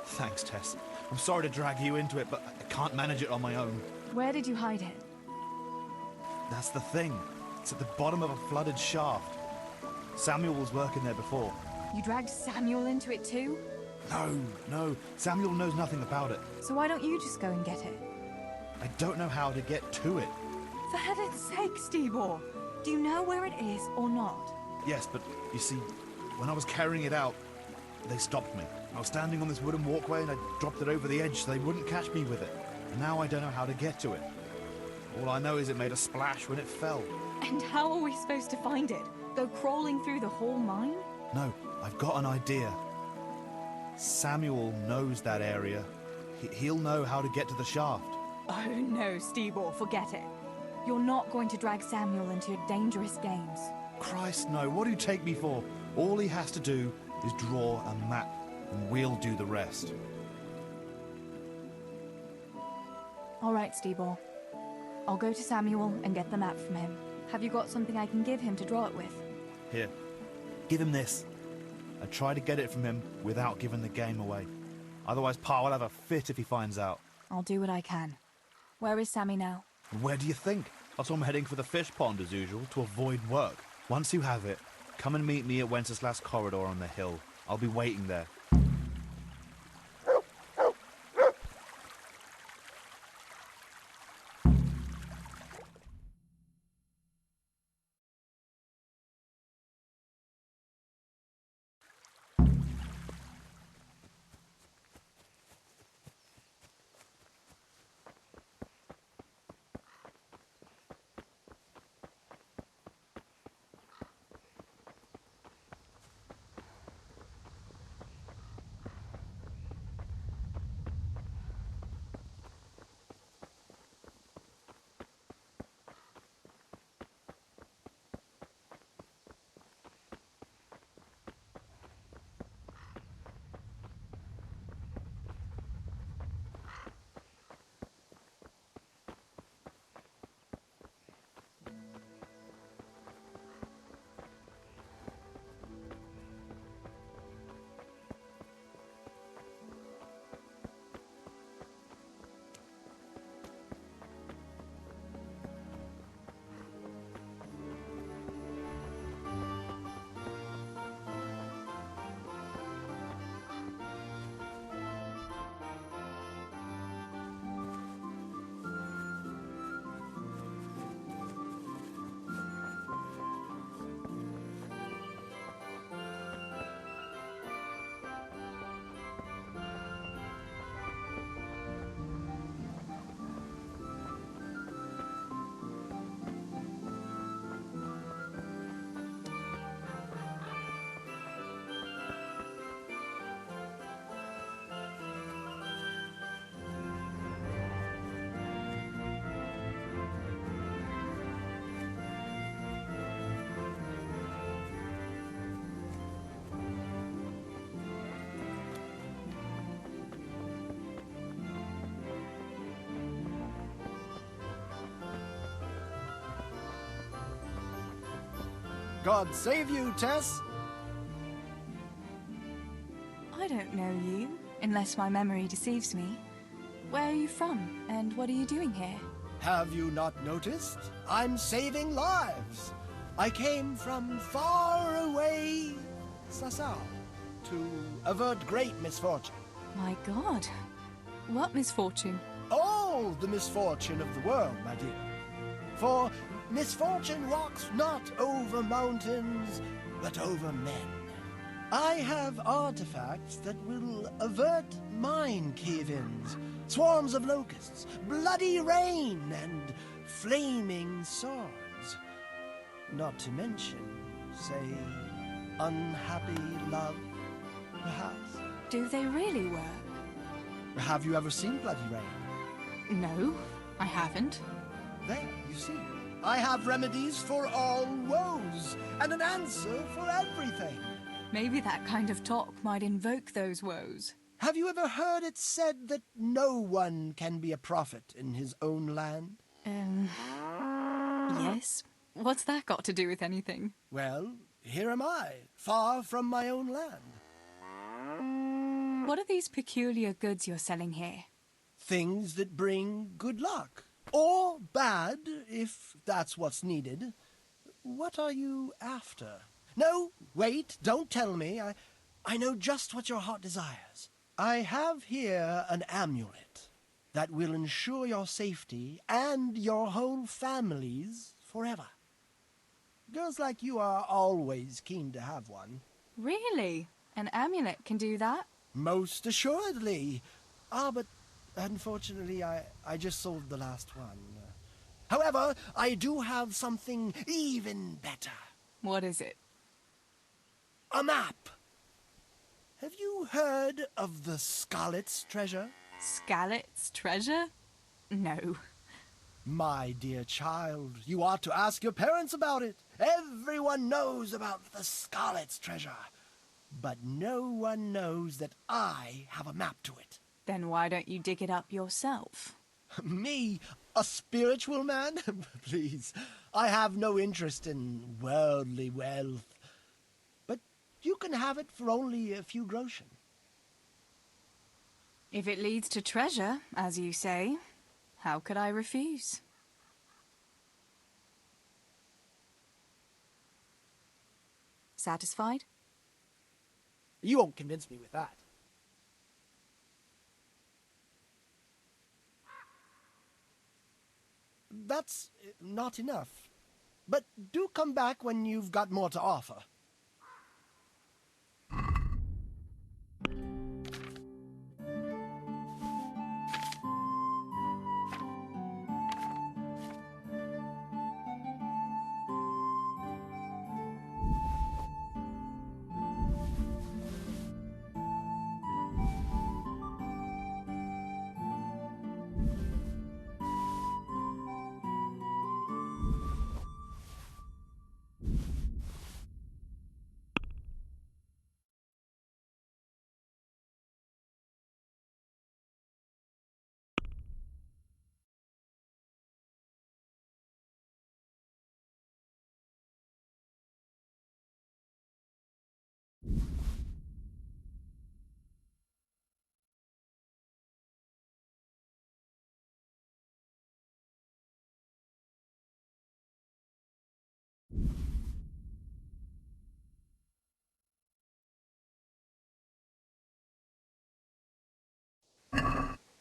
Thanks, Tess. I'm sorry to drag you into it, but I can't manage it on my own.
Where did you hide it?
That's the thing. It's at the bottom of a flooded shaft. Samuel was working there before.
You dragged Samuel into it too?
No. Samuel knows nothing about it.
So why don't you just go and get it?
I don't know how to get to it.
For heaven's sake, Stibor! Do you know where it is or not?
Yes, but you see, when I was carrying it out, they stopped me. I was standing on this wooden walkway and I dropped it over the edge so they wouldn't catch me with it. And now I don't know how to get to it. All I know is it made a splash when it fell.
And how are we supposed to find it? Go crawling through the whole mine?
No, I've got an idea. Samuel knows that area. He'll know how to get to the shaft.
Oh no, Stibor, forget it. You're not going to drag Samuel into your dangerous games.
Christ, no. What do you take me for? All he has to do is draw a map, and we'll do the rest.
All right, Stibor. I'll go to Samuel and get the map from him. Have you got something I can give him to draw it with?
Here, give him this. And try to get it from him without giving the game away. Otherwise, Pa will have a fit if he finds out.
I'll do what I can. Where is Sammy now?
Where do you think? I saw him heading for the fish pond as usual to avoid work. Once you have it, come and meet me at Wenceslas Corridor on the hill. I'll be waiting there.
God save you, Tess!
I don't know you, unless my memory deceives me. Where are you from, and what are you doing here?
Have you not noticed? I'm saving lives. I came from far away Sasau to avert great misfortune.
My God. What misfortune?
All the misfortune of the world, my dear. For misfortune walks not over mountains, but over men. I have artifacts that will avert mine cave-ins, swarms of locusts, bloody rain, and flaming swords. Not to mention, say, unhappy love, perhaps.
Do they really work?
Have you ever seen bloody rain?
No, I haven't.
There, you see. I have remedies for all woes, and an answer for everything.
Maybe that kind of talk might invoke those woes.
Have you ever heard it said that no one can be a prophet in his own land?
Yes. What's that got to do with anything?
Well, here am I, far from my own land.
What are these peculiar goods you're selling here?
Things that bring good luck. Or bad, if that's what's needed. What are you after? No, wait, don't tell me. I know just what your heart desires. I have here an amulet that will ensure your safety and your whole family's forever. Girls like you are always keen to have one.
Really? An amulet can do that?
Most assuredly. Ah, but unfortunately, I just sold the last one. However, I do have something even better.
What is it?
A map. Have you heard of the Scarlet's treasure?
Scarlet's treasure? No.
My dear child, you ought to ask your parents about it. Everyone knows about the Scarlet's treasure. But no one knows that I have a map to it.
Then why don't you dig it up yourself?
Me? A spiritual man? Please, I have no interest in worldly wealth. But you can have it for only a few groschen.
If it leads to treasure, as you say, how could I refuse? Satisfied?
You won't convince me with that. That's not enough. But do come back when you've got more to offer.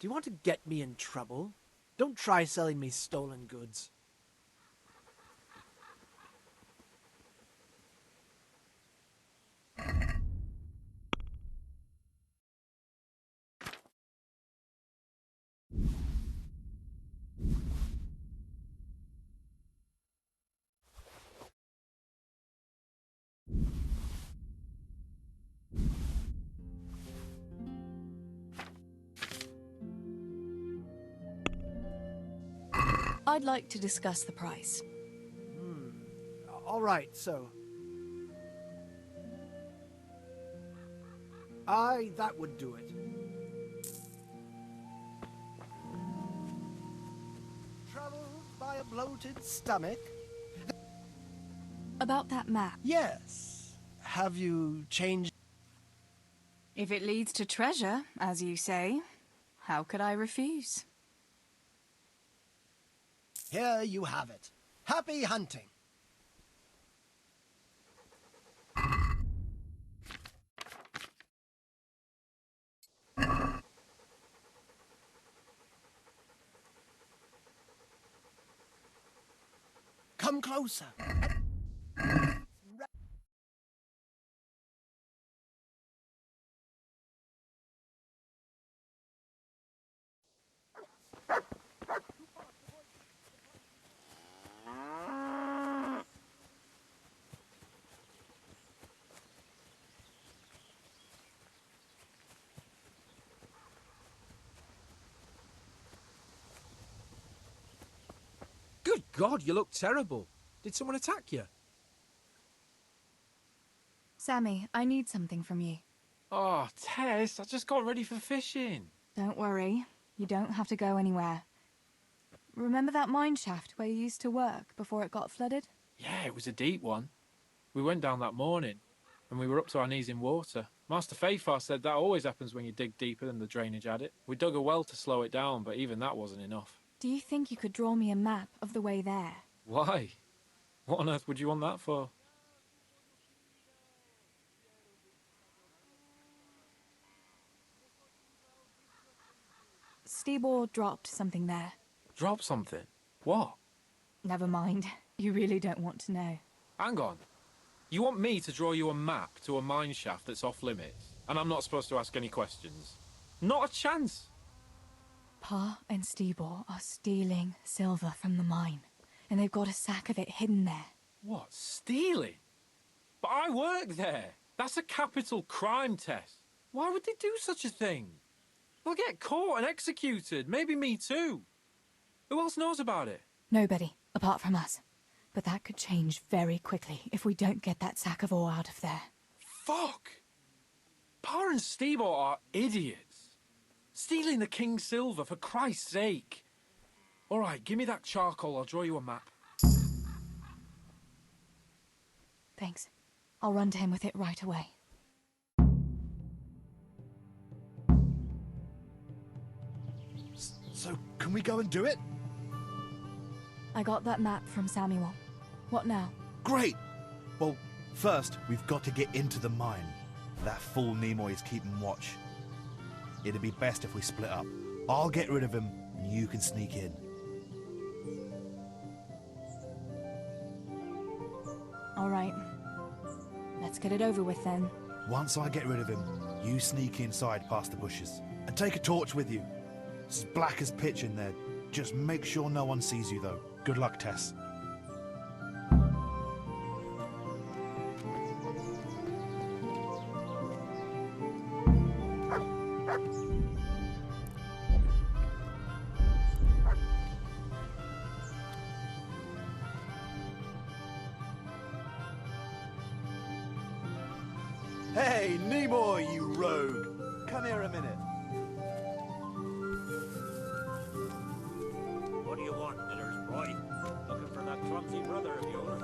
Do you want to get me in trouble? Don't try selling me stolen goods.
I'd like to discuss the price.
All right, so... Aye, that would do it.
Troubled by a bloated stomach?
About that map?
Yes. Have you changed?
If it leads to treasure, as you say, how could I refuse?
Here you have it. Happy hunting. Come closer.
Good God, you look terrible. Did someone attack you?
Sammy, I need something from you.
Oh, Tess, I just got ready for fishing.
Don't worry. You don't have to go anywhere. Remember that mine shaft where you used to work before it got flooded?
Yeah, it was a deep one. We went down that morning, and we were up to our knees in water. Master Fafar said that always happens when you dig deeper than the drainage had it. We dug a well to slow it down, but even that wasn't enough.
Do you think you could draw me a map of the way there?
Why? What on earth would you want that for?
Stibor dropped something there.
Drop something? What?
Never mind. You really don't want to know.
Hang on. You want me to draw you a map to a mine shaft that's off limits, and I'm not supposed to ask any questions? Not a chance!
Pa and Stibor are stealing silver from the mine, and they've got a sack of it hidden there.
What, stealing? But I work there! That's a capital crime, Tess. Why would they do such a thing? They'll get caught and executed, maybe me too. Who else knows about it?
Nobody, apart from us. But that could change very quickly if we don't get that sack of ore out of there.
Fuck! Pa and Stibor are idiots. Stealing the king's silver, for Christ's sake. All right, give me that charcoal, I'll draw you a map.
Thanks. I'll run to him with it right away.
So, can we go and do it?
I got that map from Samuel. What now?
Great! Well, first, we've got to get into the mine. That fool Nimoy is keeping watch. It'd be best if we split up. I'll get rid of him, and you can sneak in.
All right. Let's get it over with then.
Once I get rid of him, you sneak inside past the bushes. And take a torch with you. It's as black as pitch in there. Just make sure no one sees you, though. Good luck, Tess.
Hey, Nimoy, you rogue! Come here a minute.
What do you want, Millers, boy? Looking for that clumsy brother of yours?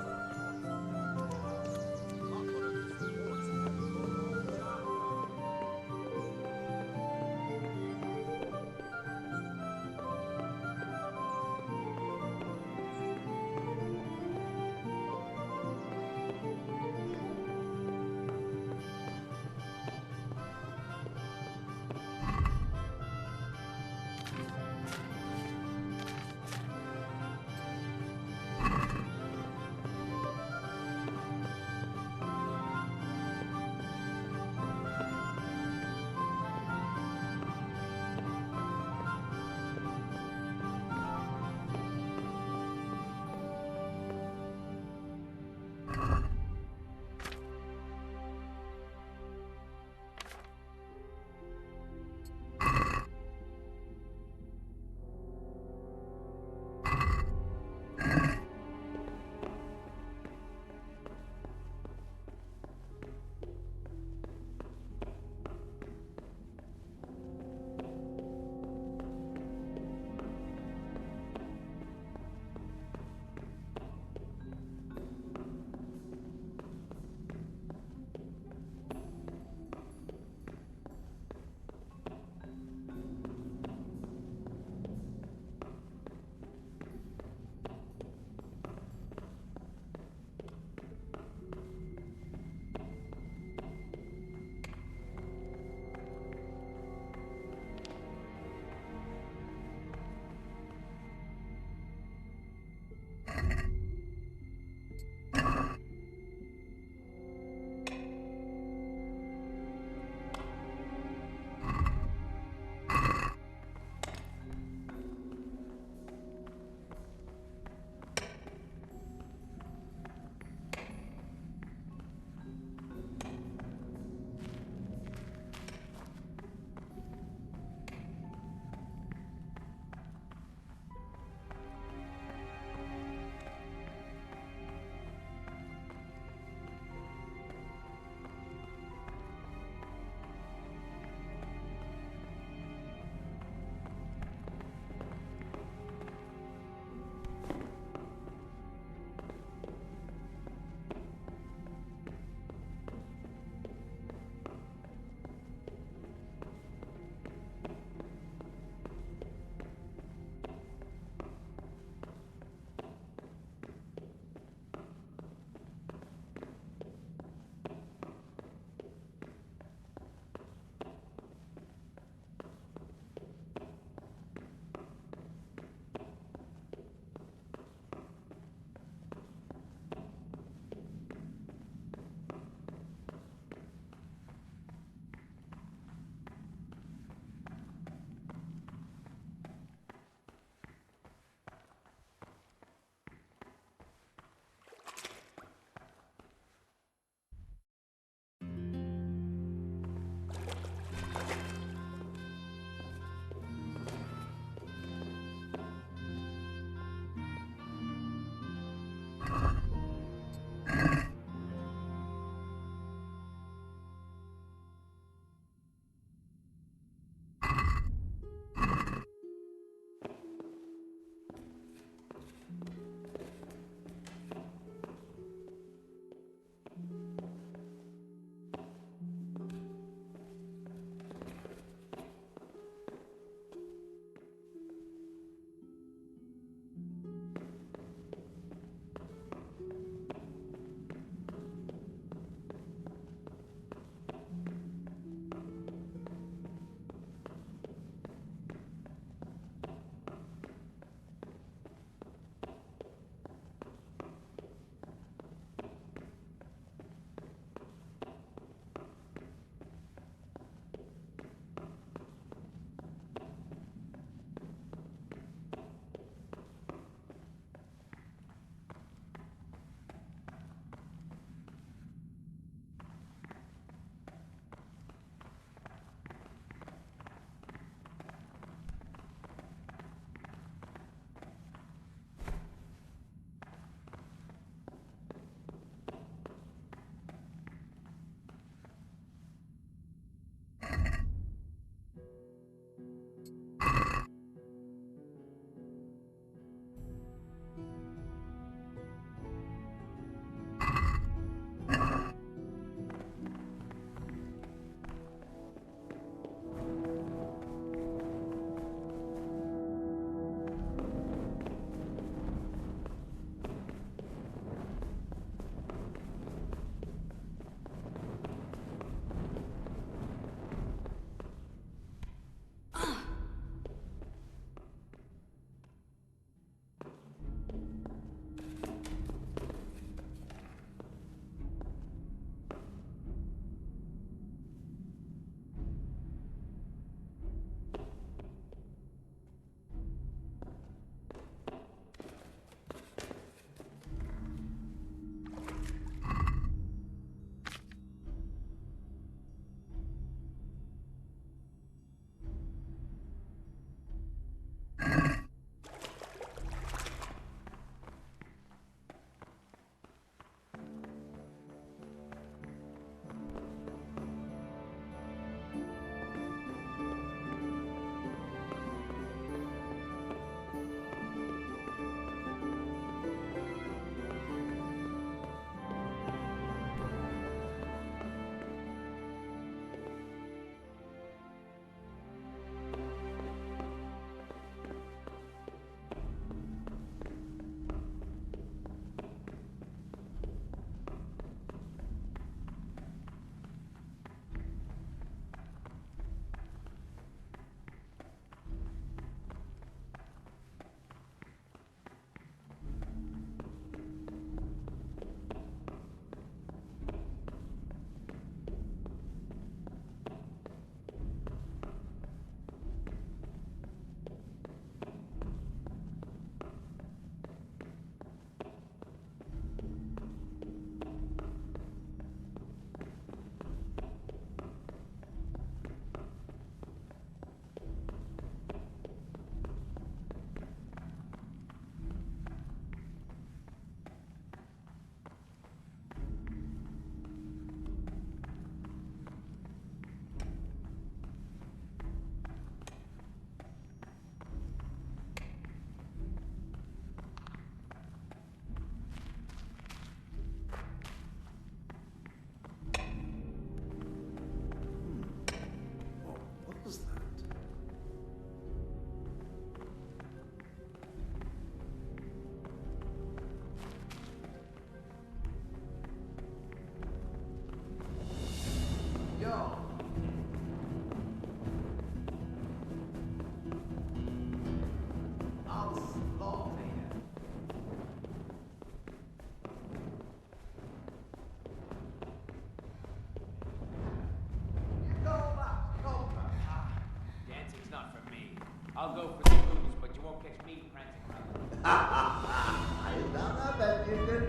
I'll go for the booze, but you won't catch me prancing around.
I bet you could.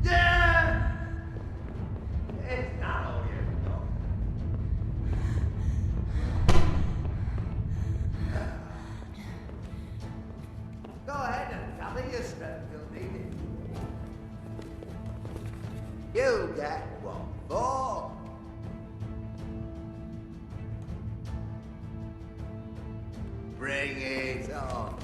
Yeah! It's not all here, though. Go ahead and tell me your story. Bring it on.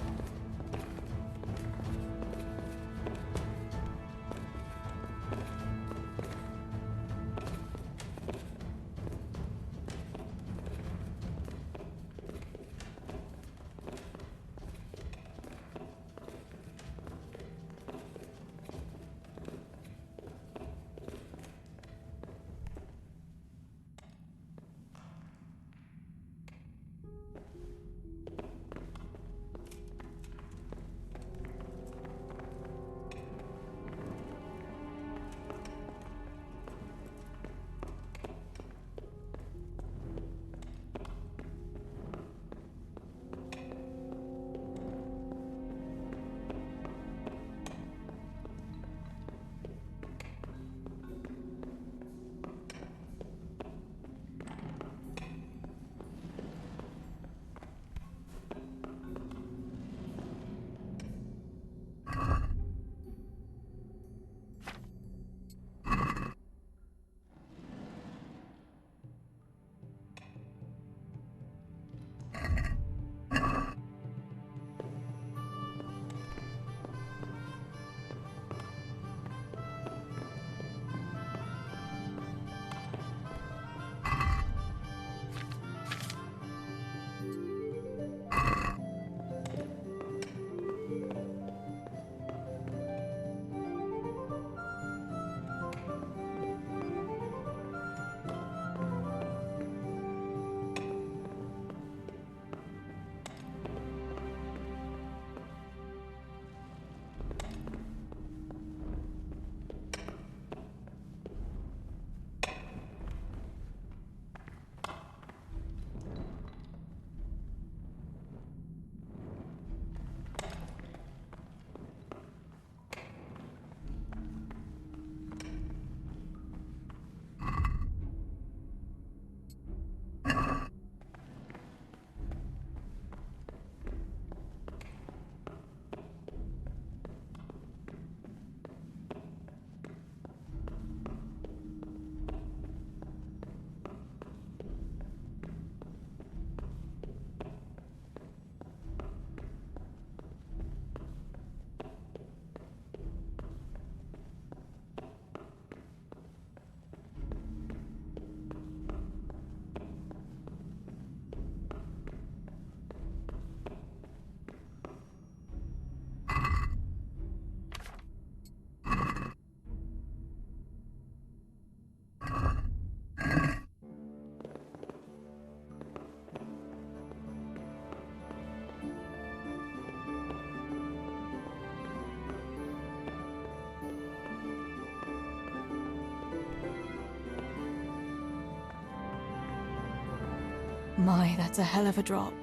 My, that's a hell of a drop.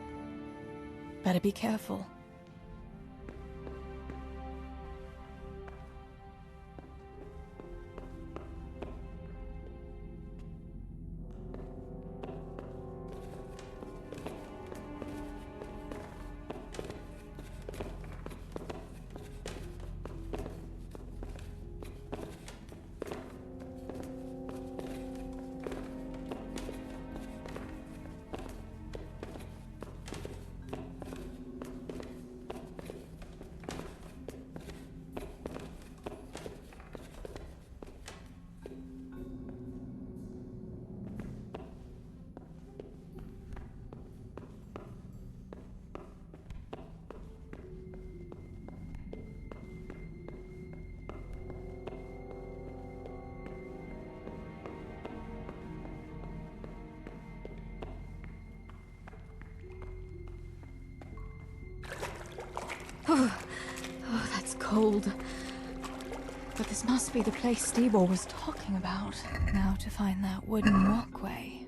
Better be careful. Oh, that's cold. But this must be the place Stibor was talking about. Now to find that wooden walkway.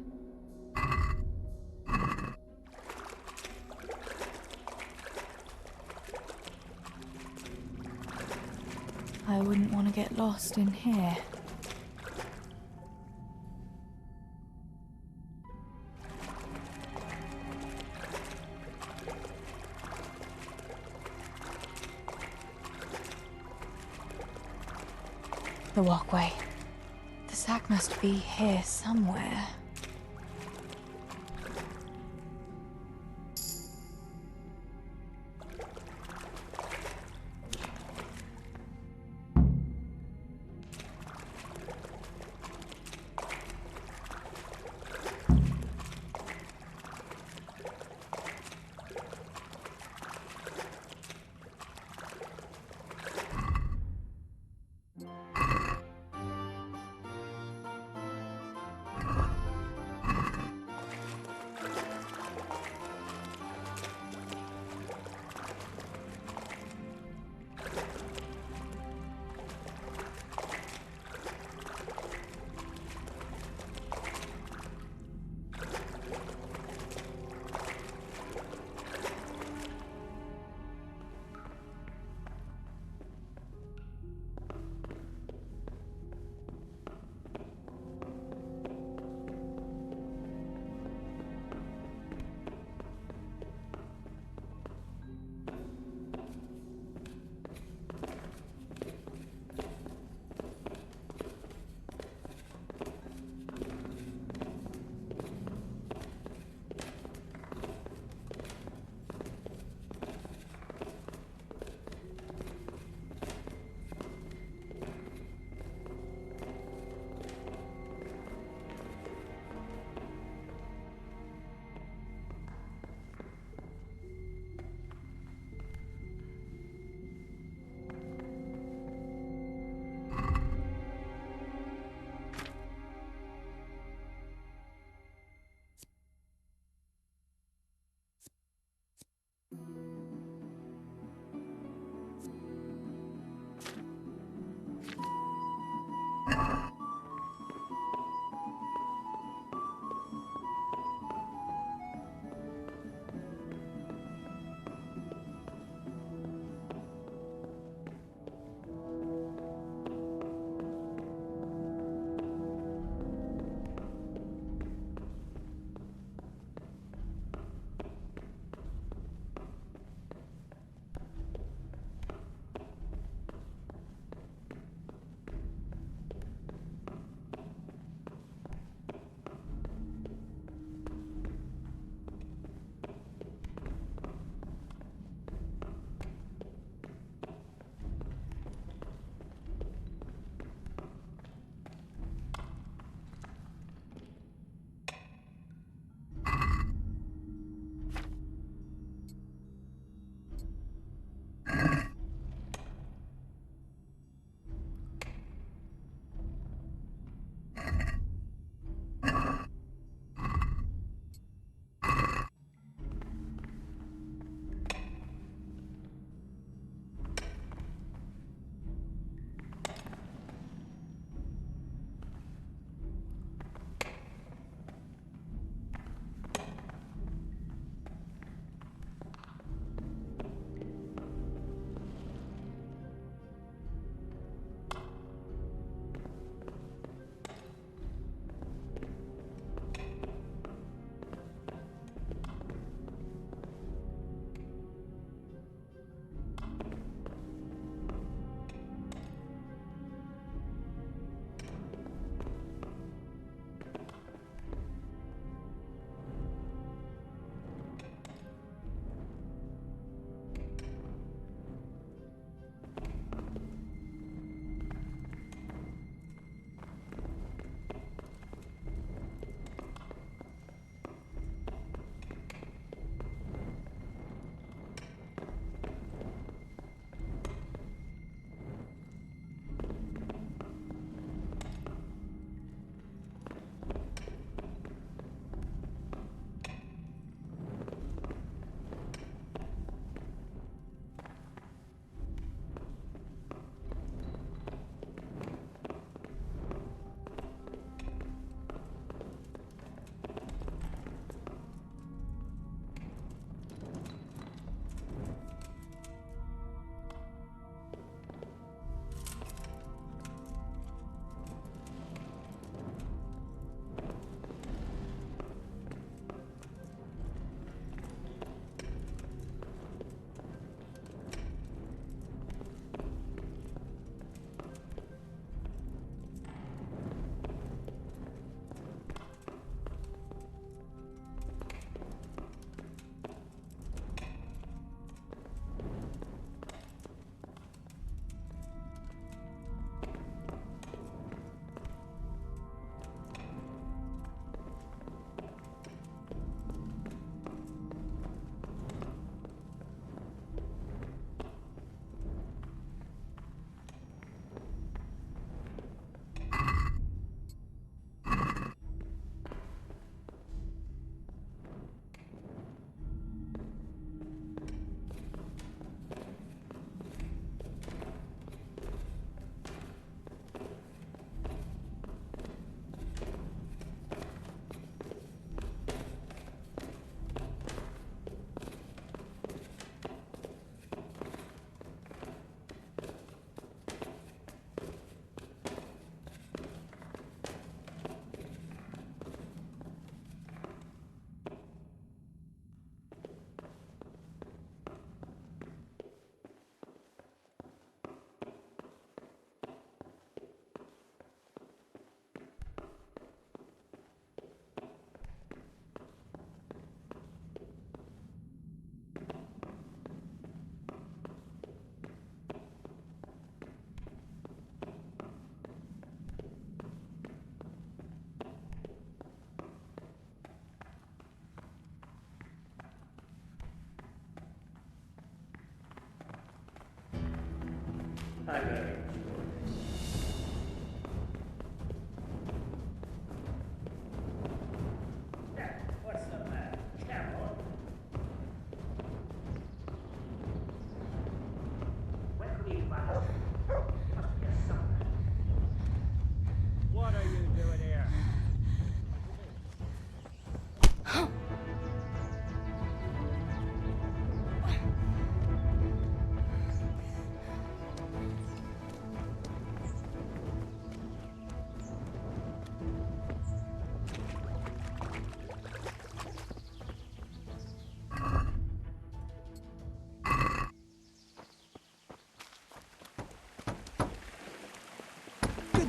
I wouldn't want to get lost in here. The walkway. The sack must be here somewhere.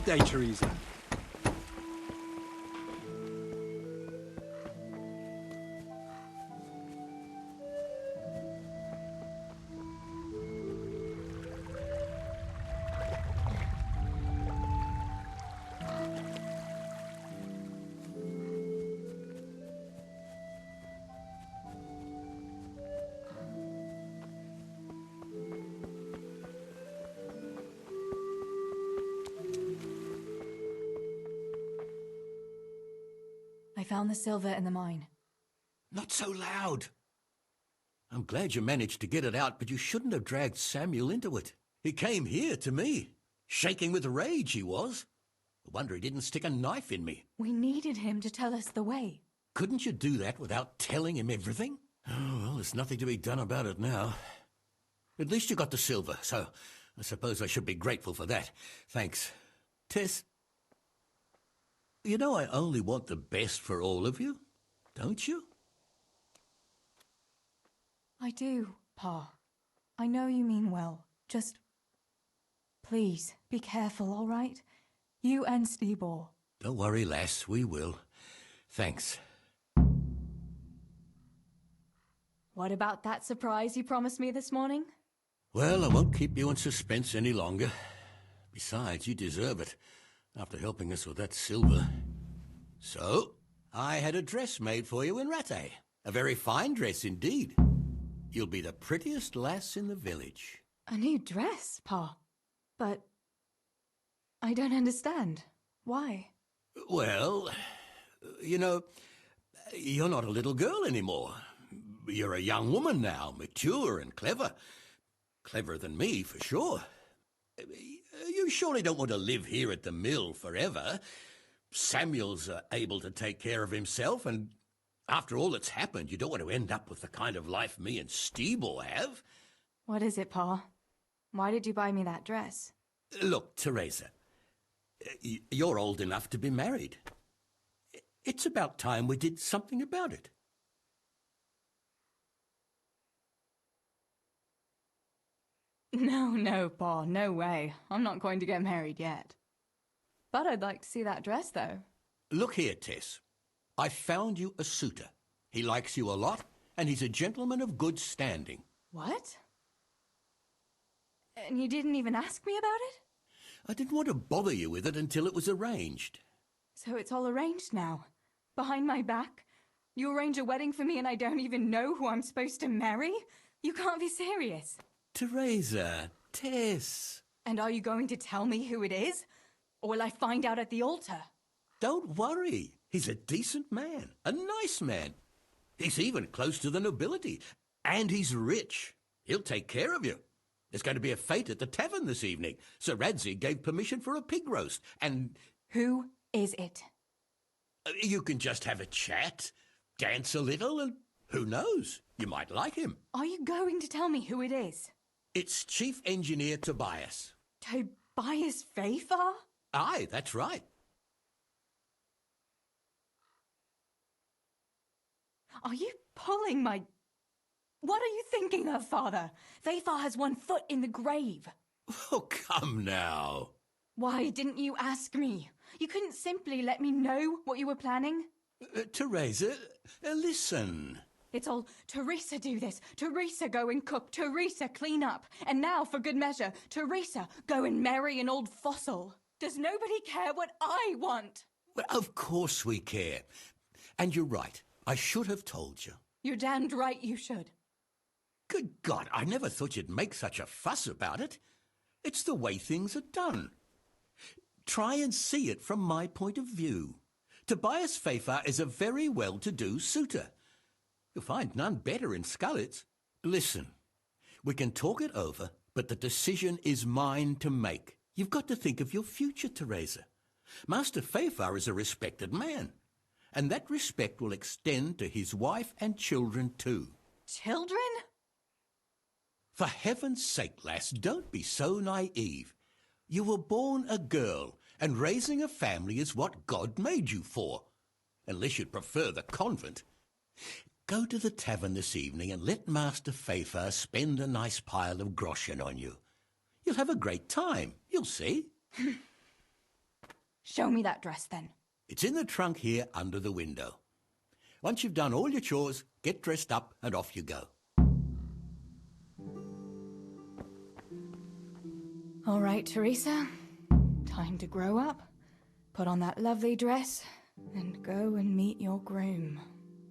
day, Teresa.
I found the silver in the mine.
Not so loud. I'm glad you managed to get it out, but you shouldn't have dragged Samuel into it. He came here to me, shaking with rage he was. No wonder he didn't stick a knife in me.
We needed him to tell us the way.
Couldn't you do that without telling him everything? Oh, well, there's nothing to be done about it now. At least you got the silver, so I suppose I should be grateful for that. Thanks. Tess, you know I only want the best for all of you, don't you?
I do, Pa. I know you mean well. Just... please, be careful, all right? You and Stibor.
Don't worry, lass, we will. Thanks.
What about that surprise you promised me this morning?
Well, I won't keep you in suspense any longer. Besides, you deserve it, after helping us with that silver. So, I had a dress made for you in Rattay. A very fine dress indeed. You'll be the prettiest lass in the village.
A new dress, Pa. But... I don't understand. Why?
Well, you know, you're not a little girl anymore. You're a young woman now, mature and clever. Cleverer than me, for sure. You surely don't want to live here at the mill forever. Samuel's able to take care of himself, and after all that's happened, you don't want to end up with the kind of life me and Stibor have.
What is it, Pa? Why did you buy me that dress?
Look, Teresa, you're old enough to be married. It's about time we did something about it.
No, Pa, no way. I'm not going to get married yet. But I'd like to see that dress, though.
Look here, Tess. I found you a suitor. He likes you a lot, and he's a gentleman of good standing.
What? And you didn't even ask me about it?
I didn't want to bother you with it until it was arranged.
So it's all arranged now? Behind my back? You arrange a wedding for me and I don't even know who I'm supposed to marry? You can't be serious.
Teresa, Tess.
And are you going to tell me who it is? Or will I find out at the altar?
Don't worry. He's a decent man, a nice man. He's even close to the nobility. And he's rich. He'll take care of you. There's going to be a fete at the tavern this evening. Sir Radzig gave permission for a pig roast, and...
Who is it?
You can just have a chat, dance a little, and who knows? You might like him.
Are you going to tell me who it is?
It's Chief Engineer Tobias.
Tobias Fafar?
Aye, that's right.
Are you pulling my... What are you thinking of, Father? Fafar has one foot in the grave.
Oh, come now.
Why didn't you ask me? You couldn't simply let me know what you were planning?
Teresa, listen.
It's all, Teresa do this, Teresa go and cook, Teresa clean up, and now, for good measure, Teresa go and marry an old fossil. Does nobody care what I want?
Well, of course we care. And you're right. I should have told you.
You're damned right you should.
Good God, I never thought you'd make such a fuss about it. It's the way things are done. Try and see it from my point of view. Tobias Fafar is a very well-to-do suitor. You'll find none better in Skalitz. Listen, we can talk it over, but the decision is mine to make. You've got to think of your future, Teresa. Master Fafar is a respected man, and that respect will extend to his wife and children too.
Children?
For heaven's sake, lass, don't be so naive. You were born a girl, and raising a family is what God made you for. Unless you'd prefer the convent. Go to the tavern this evening and let Master Fafar spend a nice pile of groschen on you. You'll have a great time, you'll see.
Show me that dress, then.
It's in the trunk here under the window. Once you've done all your chores, get dressed up and off you go.
All right, Teresa. Time to grow up, put on that lovely dress, and go and meet your groom.